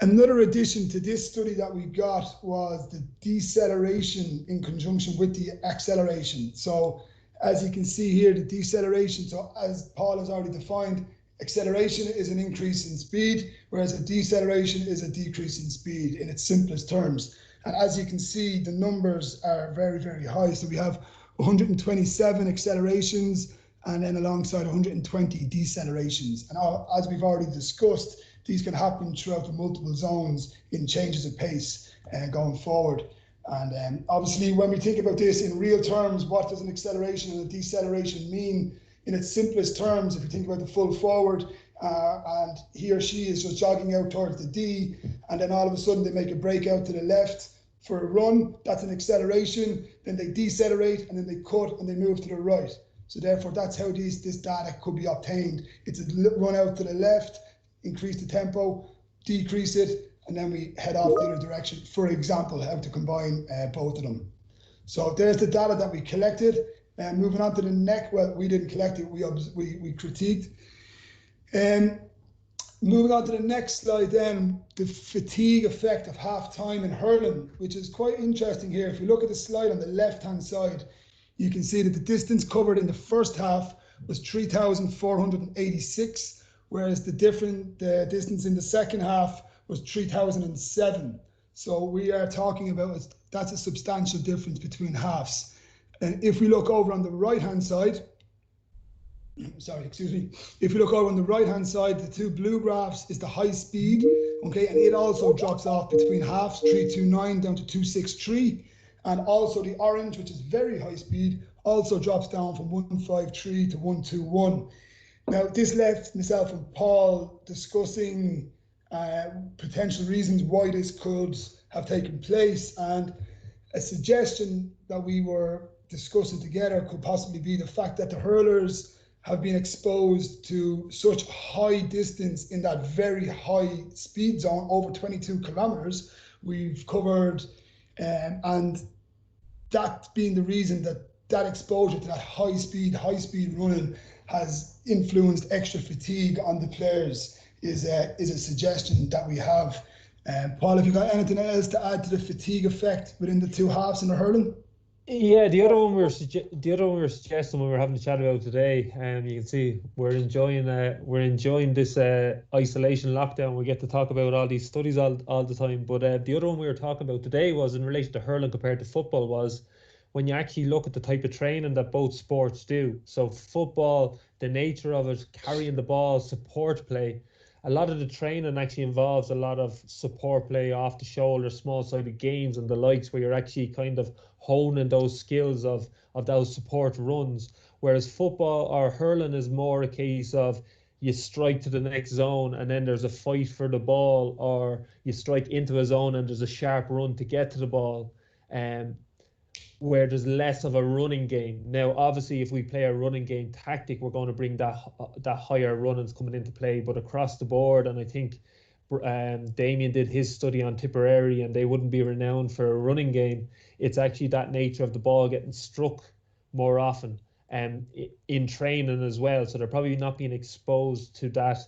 Another addition to this study that we got was the deceleration in conjunction with the acceleration. So as you can see here, the deceleration, so as Paul has already defined, acceleration is an increase in speed, whereas a deceleration is a decrease in speed in its simplest terms. And as you can see, the numbers are very, very high. So we have 127 accelerations and then alongside 120 decelerations. And as we've already discussed, these can happen throughout the multiple zones in changes of pace going forward. And obviously, when we think about this in real terms, what does an acceleration and a deceleration mean? In its simplest terms, if you think about the full forward and he or she is just jogging out towards the D, and then all of a sudden they make a break out to the left for a run, that's an acceleration. Then they decelerate and then they cut and they move to the right. So therefore, that's how this data could be obtained. It's a run out to the left, increase the tempo, decrease it, and then we head off the other direction. For example, how to combine both of them. So there's the data that we collected. Moving on to the next, well, we didn't collect it, we critiqued. Moving on to the next slide then, the fatigue effect of half time in hurling, which is quite interesting here. If you look at the slide on the left-hand side, you can see that the distance covered in the first half was 3,486, whereas the distance in the second half was 3,007. So we are talking about, that's a substantial difference between halves. And if we look over on the right-hand side, if you look over on the right-hand side, the two blue graphs is the high speed, okay, and it also drops off between halves, 329 down to 263. And also the orange, which is very high speed, also drops down from 153 to 121. Now, this left myself and Paul discussing potential reasons why this could have taken place, and a suggestion that we were discussing together could possibly be the fact that the hurlers have been exposed to such high distance in that very high speed zone, over 22 kilometers we've covered, and that being the reason that exposure to that high speed running has influenced extra fatigue on the players is a suggestion that we have. Paul, have you got anything else to add to the fatigue effect within the two halves in the hurling? Yeah, the other one we were suggesting when we were having a chat about today, you can see we're enjoying this isolation lockdown. We get to talk about all these studies all the time. But the other one we were talking about today was in relation to hurling compared to football, was when you actually look at the type of training that both sports do. So football, the nature of it, carrying the ball, support play. A lot of the training actually involves a lot of support play off the shoulder, small-sided games and the likes, where you're actually kind of honing those skills of those support runs. Whereas football or hurling is more a case of you strike to the next zone and then there's a fight for the ball, or you strike into a zone and there's a sharp run to get to the ball. Where there's less of a running game. Now, obviously, if we play a running game tactic, we're going to bring that higher runnings coming into play. But across the board, and I think Damien did his study on Tipperary, and they wouldn't be renowned for a running game. It's actually that nature of the ball getting struck more often in training as well. So they're probably not being exposed to that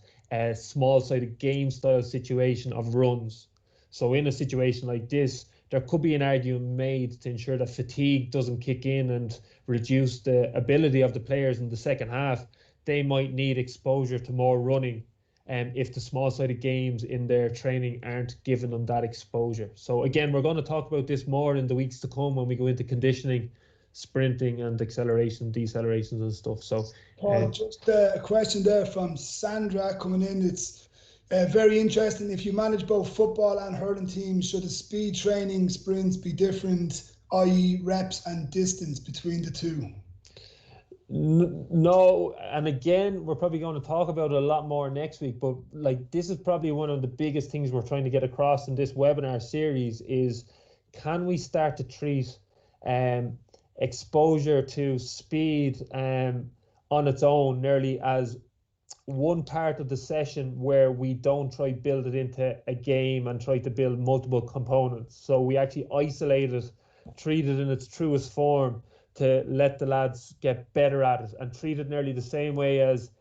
small-sided game style situation of runs. So in a situation like this, there could be an argument made to ensure that fatigue doesn't kick in and reduce the ability of the players in the second half. They might need exposure to more running, if the small-sided games in their training aren't giving them that exposure. So again, we're going to talk about this more in the weeks to come when we go into conditioning, sprinting and acceleration, decelerations and stuff. So Paul, just a question there from Sandra coming in. It's very interesting. If you manage both football and hurling teams, should the speed training sprints be different, i.e. reps and distance between the two? No, and again, we're probably going to talk about it a lot more next week, but like this is probably one of the biggest things we're trying to get across in this webinar series is, can we start to treat a exposure to speed on its own nearly as one part of the session where we don't try to build it into a game and try to build multiple components. So we actually isolate it, treat it in its truest form to let the lads get better at it, and treat it nearly the same way as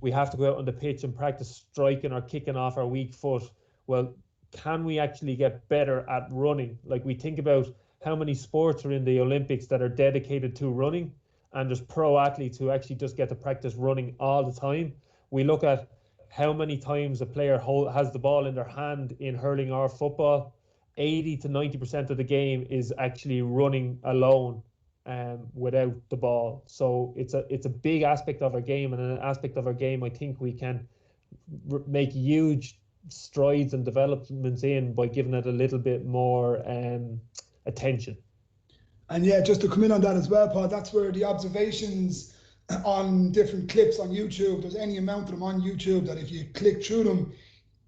we have to go out on the pitch and practice striking or kicking off our weak foot. Well, can we actually get better at running? Like, we think about how many sports are in the Olympics that are dedicated to running, and there's pro athletes who actually just get to practice running all the time. We look at how many times a player has the ball in their hand in hurling or football. 80 to 90% of the game is actually running alone without the ball. So it's a big aspect of our game, and an aspect of our game I think we can make huge strides and developments in by giving it a little bit more attention. And yeah, just to come in on that as well, Paul, that's where the observations on different clips on YouTube, there's any amount of them on YouTube that if you click through them,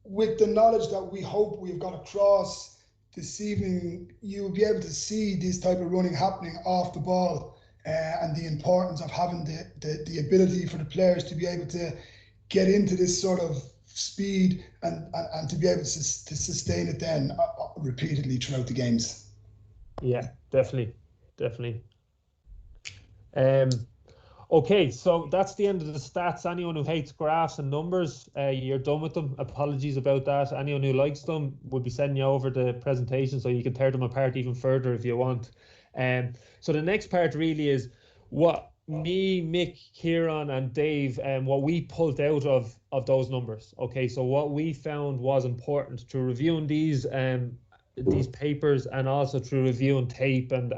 with the knowledge that we hope we've got across this evening, you will be able to see this type of running happening off the ball, and the importance of having the ability for the players to be able to get into this sort of speed and to be able to sustain it then repeatedly throughout the games. Yeah, definitely. Okay, so that's the end of the stats. Anyone who hates graphs and numbers, you're done with them. Apologies about that. Anyone who likes them, we'll be sending you over the presentation so you can tear them apart even further if you want. So the next part really is what me, Mick, Kieran and Dave, what we pulled out of those numbers. Okay, so what we found was important to reviewing these papers, and also through reviewing tape and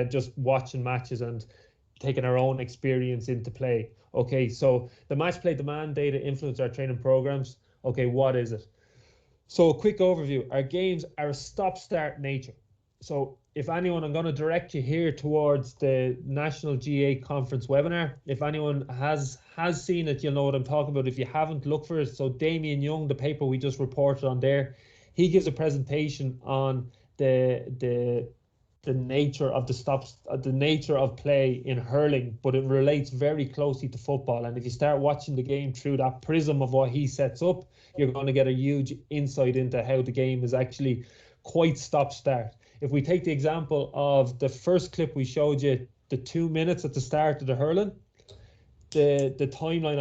just watching matches and taking our own experience into play. Okay, so the match play demand data influence our training programs. Okay, what is it? So a quick overview. Our games are a stop-start nature. So if anyone, I'm going to direct you here towards the National GAA Conference webinar. If anyone has seen it, you'll know what I'm talking about. If you haven't, look for it. So Damien Young, the paper we just reported on there, he gives a presentation on the nature of the nature of play in hurling, but it relates very closely to football. And if you start watching the game through that prism of what he sets up, you're going to get a huge insight into how the game is actually quite stop-start. If we take the example of the first clip we showed you, the 2 minutes at the start of the hurling, the timeline,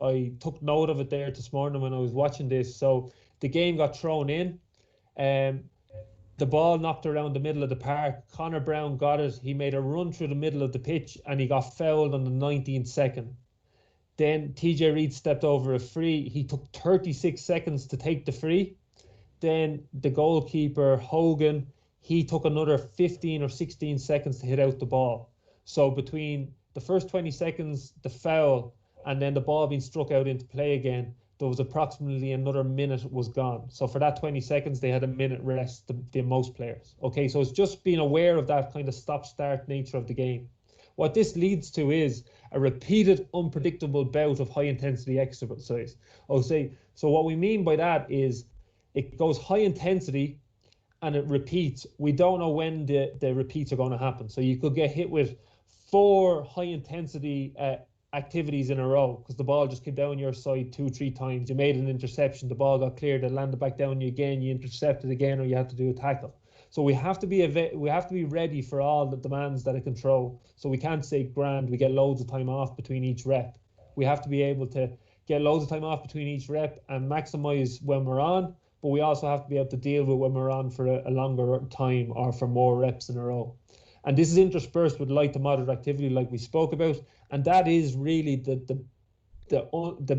I took note of it there this morning when I was watching this. So the game got thrown in. The ball knocked around the middle of the park. Connor Brown got it. He made a run through the middle of the pitch and he got fouled on the 19th second. Then TJ Reid stepped over a free. He took 36 seconds to take the free. Then the goalkeeper, Hogan, he took another 15 or 16 seconds to hit out the ball. So between the first 20 seconds, the foul, and then the ball being struck out into play again, there was approximately another minute was gone. So for that 20 seconds, they had a minute rest, the most players. Okay, so it's just being aware of that kind of stop-start nature of the game. What this leads to is a repeated, unpredictable bout of high-intensity exercise. So what we mean by that is it goes high intensity and it repeats. We don't know when the repeats are going to happen. So you could get hit with 4 high-intensity activities in a row because the ball just came down your side 2-3 times. You made an interception, the ball got cleared, it landed back down you again, you intercepted again, or you had to do a tackle. So we have to be ready for all the demands that it can throw. So we can't say grand, we get loads of time off between each rep. We have to be able to get loads of time off between each rep and maximize when we're on, but we also have to be able to deal with when we're on for a longer time or for more reps in a row. And this is interspersed with light to moderate activity like we spoke about. And that is really the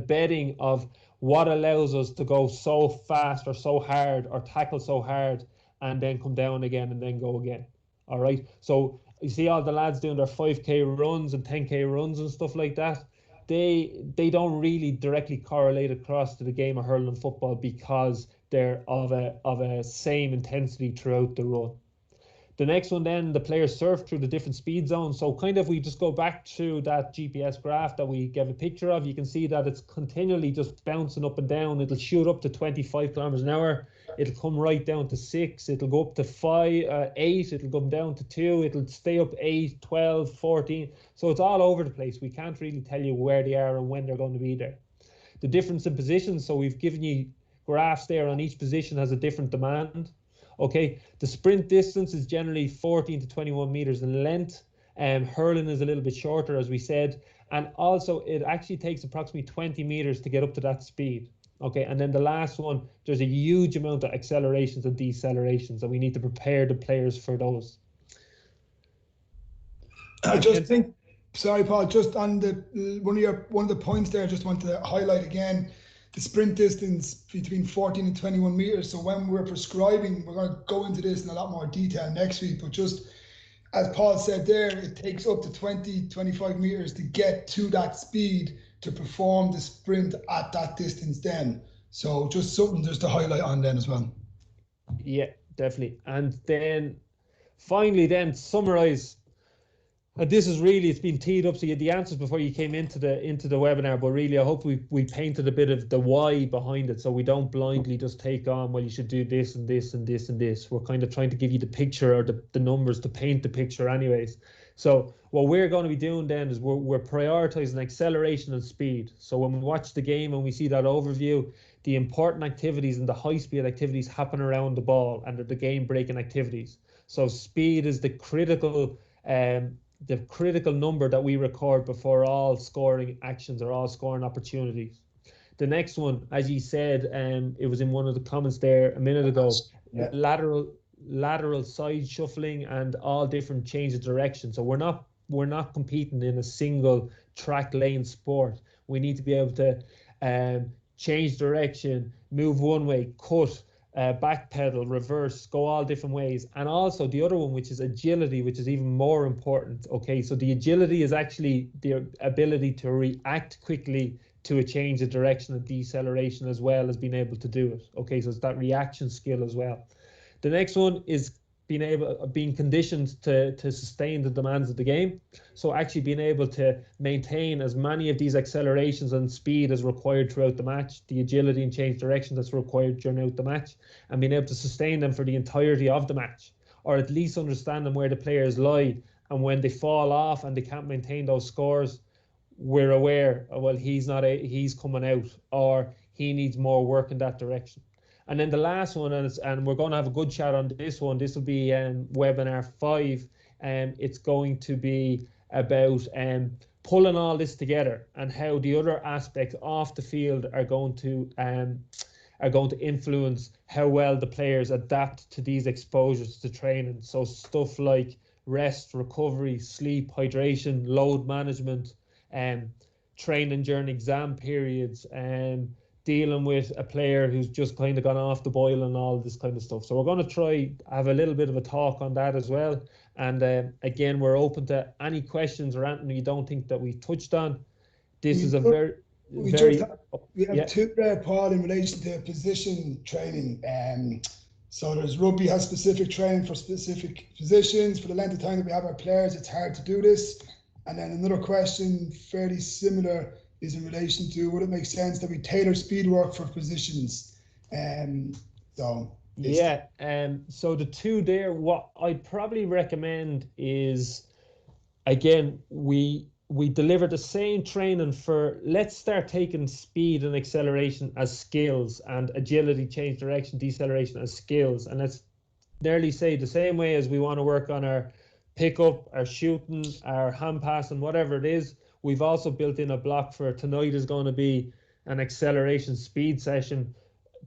bedding of what allows us to go so fast or so hard or tackle so hard and then come down again and then go again. All right. So you see all the lads doing their 5K runs and 10K runs and stuff like that. They don't really directly correlate across to the game of hurling and football because they're of a same intensity throughout the run. The next one, then the players surf through the different speed zones. So kind of we just go back to that GPS graph that we gave a picture of. You can see that it's continually just bouncing up and down. It'll shoot up to 25 kilometers an hour. It'll come right down to 6. It'll go up to 8. It'll come down to 2. It'll stay up 8, 12, 14. So it's all over the place. We can't really tell you where they are and when they're going to be there. The difference in positions. So we've given you graphs there on each position has a different demand. Okay, the sprint distance is generally 14 to 21 meters in length. Hurling is a little bit shorter, as we said. And also, it actually takes approximately 20 meters to get up to that speed. Okay, and then the last one, there's a huge amount of accelerations and decelerations, and we need to prepare the players for those. I just think, sorry, Paul, just on one of the points there, I just want to highlight again, the sprint distance between 14 and 21 meters. So when we're prescribing, we're going to go into this in a lot more detail next week, but just as Paul said there, it takes up to 20, 25 meters to get to that speed to perform the sprint at that distance then. So just something just to highlight on then as well. Yeah, definitely. And then finally then summarize. And this is really, it's been teed up, so you had the answers before you came into the webinar, but really I hope we painted a bit of the why behind it, so we don't blindly just take on, well, you should do this and this and this and this. We're kind of trying to give you the picture or the numbers to paint the picture anyways. So what we're going to be doing then is we're prioritizing acceleration and speed. So when we watch the game and we see that overview, the important activities and the high speed activities happen around the ball and the game breaking activities. So speed is the critical number that we record before all scoring actions or all scoring opportunities. The next one, as you said, it was in one of the comments there a minute ago, yeah. lateral side shuffling and all different change of direction. So we're not competing in a single track lane sport. We need to be able to change direction, move one way, cut, backpedal, reverse, go all different ways. And also the other one, which is agility, which is even more important. Okay, so the agility is actually the ability to react quickly to a change of direction and deceleration, as well as being able to do it. Okay, so it's that reaction skill as well. The next one is being conditioned to sustain the demands of the game. So actually being able to maintain as many of these accelerations and speed as required throughout the match, the agility and change direction that's required during the match, and being able to sustain them for the entirety of the match, or at least understand them where the players lie, and when they fall off and they can't maintain those scores, we're aware, well, he's coming out, or he needs more work in that direction. And then the last one, and we're going to have a good chat on this one. This will be webinar 5, and it's going to be about pulling all this together and how the other aspects off the field are going to influence how well the players adapt to these exposures to training. So stuff like rest, recovery, sleep, hydration, load management, training during exam periods, dealing with a player who's just kind of gone off the boil and all this kind of stuff. So we're going to try have a little bit of a talk on that as well. And again, we're open to any questions or anything you don't think that we've touched on. This is a we have two there, Paul, in relation to position training. So there's rugby has specific training for specific positions. For the length of time that we have our players, it's hard to do this. And then another question fairly similar is in relation to would it make sense that we tailor speed work for positions? So the two there, what I'd probably recommend is, again, we deliver the same training for, let's start taking speed and acceleration as skills and agility, change direction, deceleration as skills. And let's nearly say the same way as we want to work on our pickup, our shooting, our hand passing, whatever it is. We've also built in a block for tonight is going to be an acceleration speed session.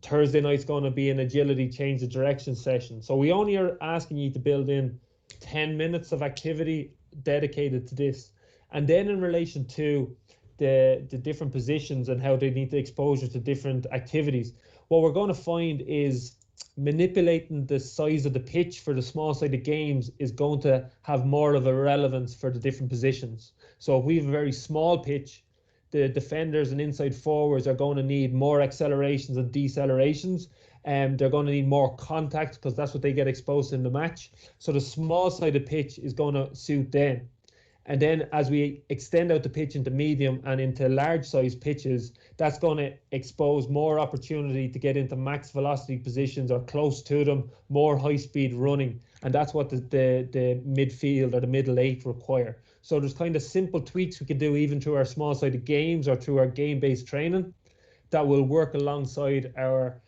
Thursday night's going to be an agility change of direction session. So we only are asking you to build in 10 minutes of activity dedicated to this. And then in relation to the different positions and how they need the exposure to different activities, what we're going to find is manipulating the size of the pitch for the small sided games is going to have more of a relevance for the different positions. So if we have a very small pitch, the defenders and inside forwards are going to need more accelerations and decelerations, They're going to need more contact because that's what they get exposed in the match. So the small sided pitch is going to suit them. And then as we extend out the pitch into medium and into large size pitches, that's going to expose more opportunity to get into max velocity positions or close to them, more high speed running. And that's what the midfield or the middle eight require. So there's kind of simple tweaks we can do even through our small sided games or through our game based training that will work alongside our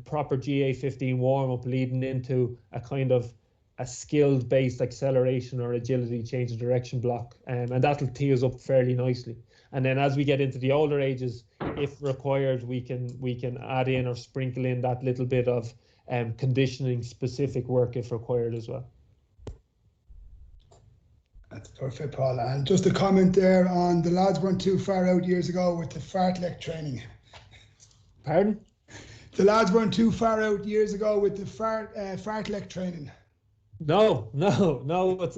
proper GA15 warm up leading into a kind of a skilled based acceleration or agility change of direction block, and that'll tee us up fairly nicely. And then as we get into the older ages, if required, we can add in or sprinkle in that little bit of conditioning specific work if required as well. That's perfect, Paul. And just a comment there on the lads weren't too far out years ago with the fartlek training. Pardon? The lads weren't too far out years ago with the fartlek training. No.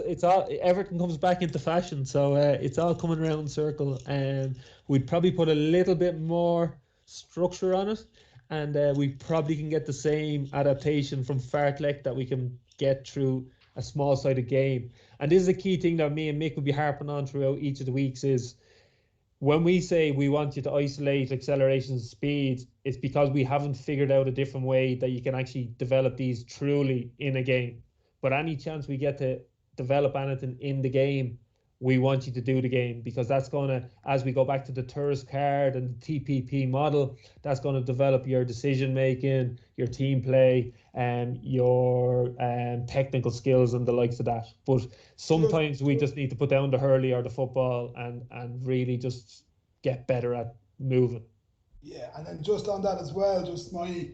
It's all, everything comes back into fashion, so it's all coming around in circle. And we'd probably put a little bit more structure on it, and we probably can get the same adaptation from fartlek that we can get through a small-sided game. And this is a key thing that me and Mick will be harping on throughout each of the weeks is when we say we want you to isolate acceleration and speed, it's because we haven't figured out a different way that you can actually develop these truly in a game. But any chance we get to develop anything in the game, we want you to do the game, because that's going to, as we go back to the tourist card and the TPP model, that's going to develop your decision making, your team play, and your technical skills and the likes of that. But sometimes we just need to put down the hurley or the football and really just get better at moving. Yeah, and then just on that as well, just my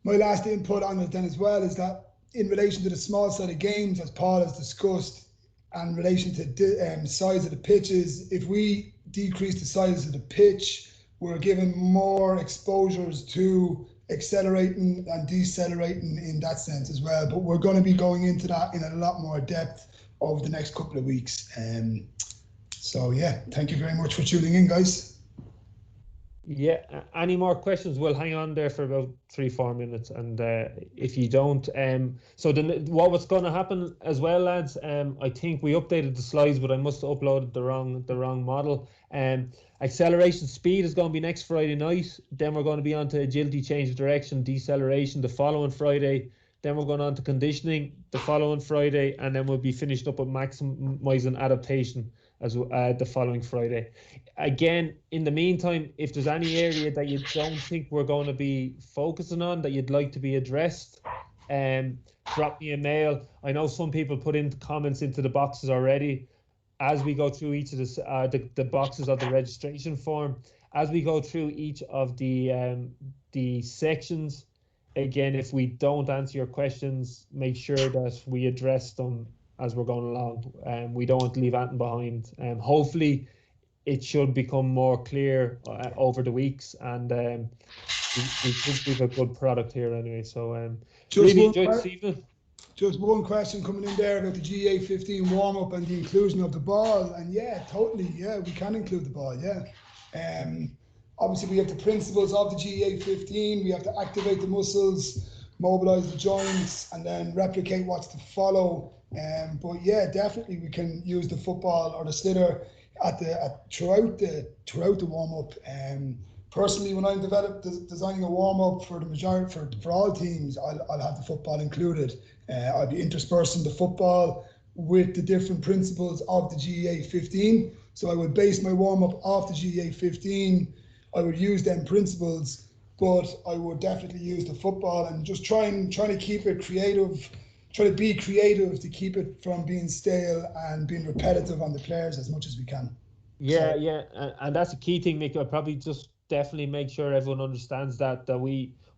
last input on it then as well is that in relation to the small side of games, as Paul has discussed, and in relation to size of the pitches, if we decrease the size of the pitch, we're given more exposures to accelerating and decelerating in that sense as well. But we're going to be going into that in a lot more depth over the next couple of weeks. So yeah, thank you very much for tuning in, guys. Yeah, any more questions? We'll hang on there for about 3-4 minutes, and if you don't, so then what's going to happen as well, lads? I think we updated the slides, but I must have uploaded the wrong model. Acceleration speed is going to be next Friday night. Then we're going to be on to agility change of direction, deceleration the following Friday. Then we're going on to conditioning the following Friday, and then we'll be finished up with maximizing adaptation as the following Friday. Again, in the meantime, if there's any area that you don't think we're going to be focusing on that you'd like to be addressed, drop me a mail. I know some people put in comments into the boxes already. As we go through each of the boxes of the registration form, as we go through each of the sections, again, if we don't answer your questions, make sure that we address them as we're going along. We don't want to leave anything behind. Hopefully it should become more clear over the weeks, and we think we've a good product here anyway. So really enjoyed this evening. Just one question coming in there about the GA15 warm-up and the inclusion of the ball. And yeah, totally, yeah, we can include the ball, yeah. Obviously, we have the principles of the GA15. We have to activate the muscles, mobilize the joints, and then replicate what's to follow. But yeah, definitely we can use the football or the sliotar throughout the warm-up. Personally, when I'm designing a warm-up for the majority for all teams, I'll have the football included. I'll be interspersing the football with the different principles of the GA15. So I would base my warm-up off the GA15. I would use them principles, but I would definitely use the football and just trying to keep it creative, try to be creative to keep it from being stale and being repetitive on the players as much as we can. Yeah, and that's a key thing, Mick. I'll probably just definitely make sure everyone understands that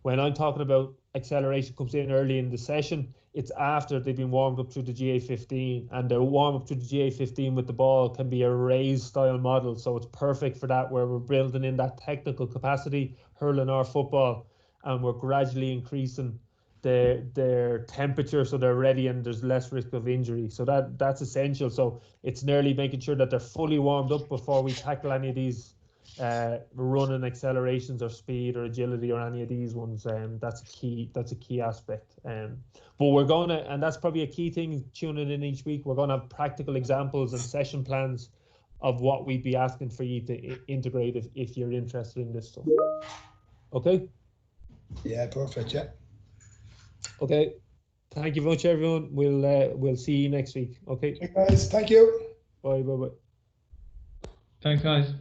when I'm talking about acceleration comes in early in the session, it's after they've been warmed up through the GA15, and their warm up through the GA15 with the ball can be a raised style model. So it's perfect for that, where we're building in that technical capacity, hurling our football, and we're gradually increasing their temperature so they're ready and there's less risk of injury. So that's essential. So it's nearly making sure that they're fully warmed up before we tackle any of these running accelerations or speed or agility or any of these ones. That's a key aspect. But we're going to, and that's probably a key thing tuning in each week, we're going to have practical examples and session plans of what we'd be asking for you to integrate if you're interested in this stuff. Okay? Yeah, perfect. Yeah. Okay. Thank you very much, everyone. We'll see you next week. Okay. Hey guys, thank you. Bye. Thanks, guys.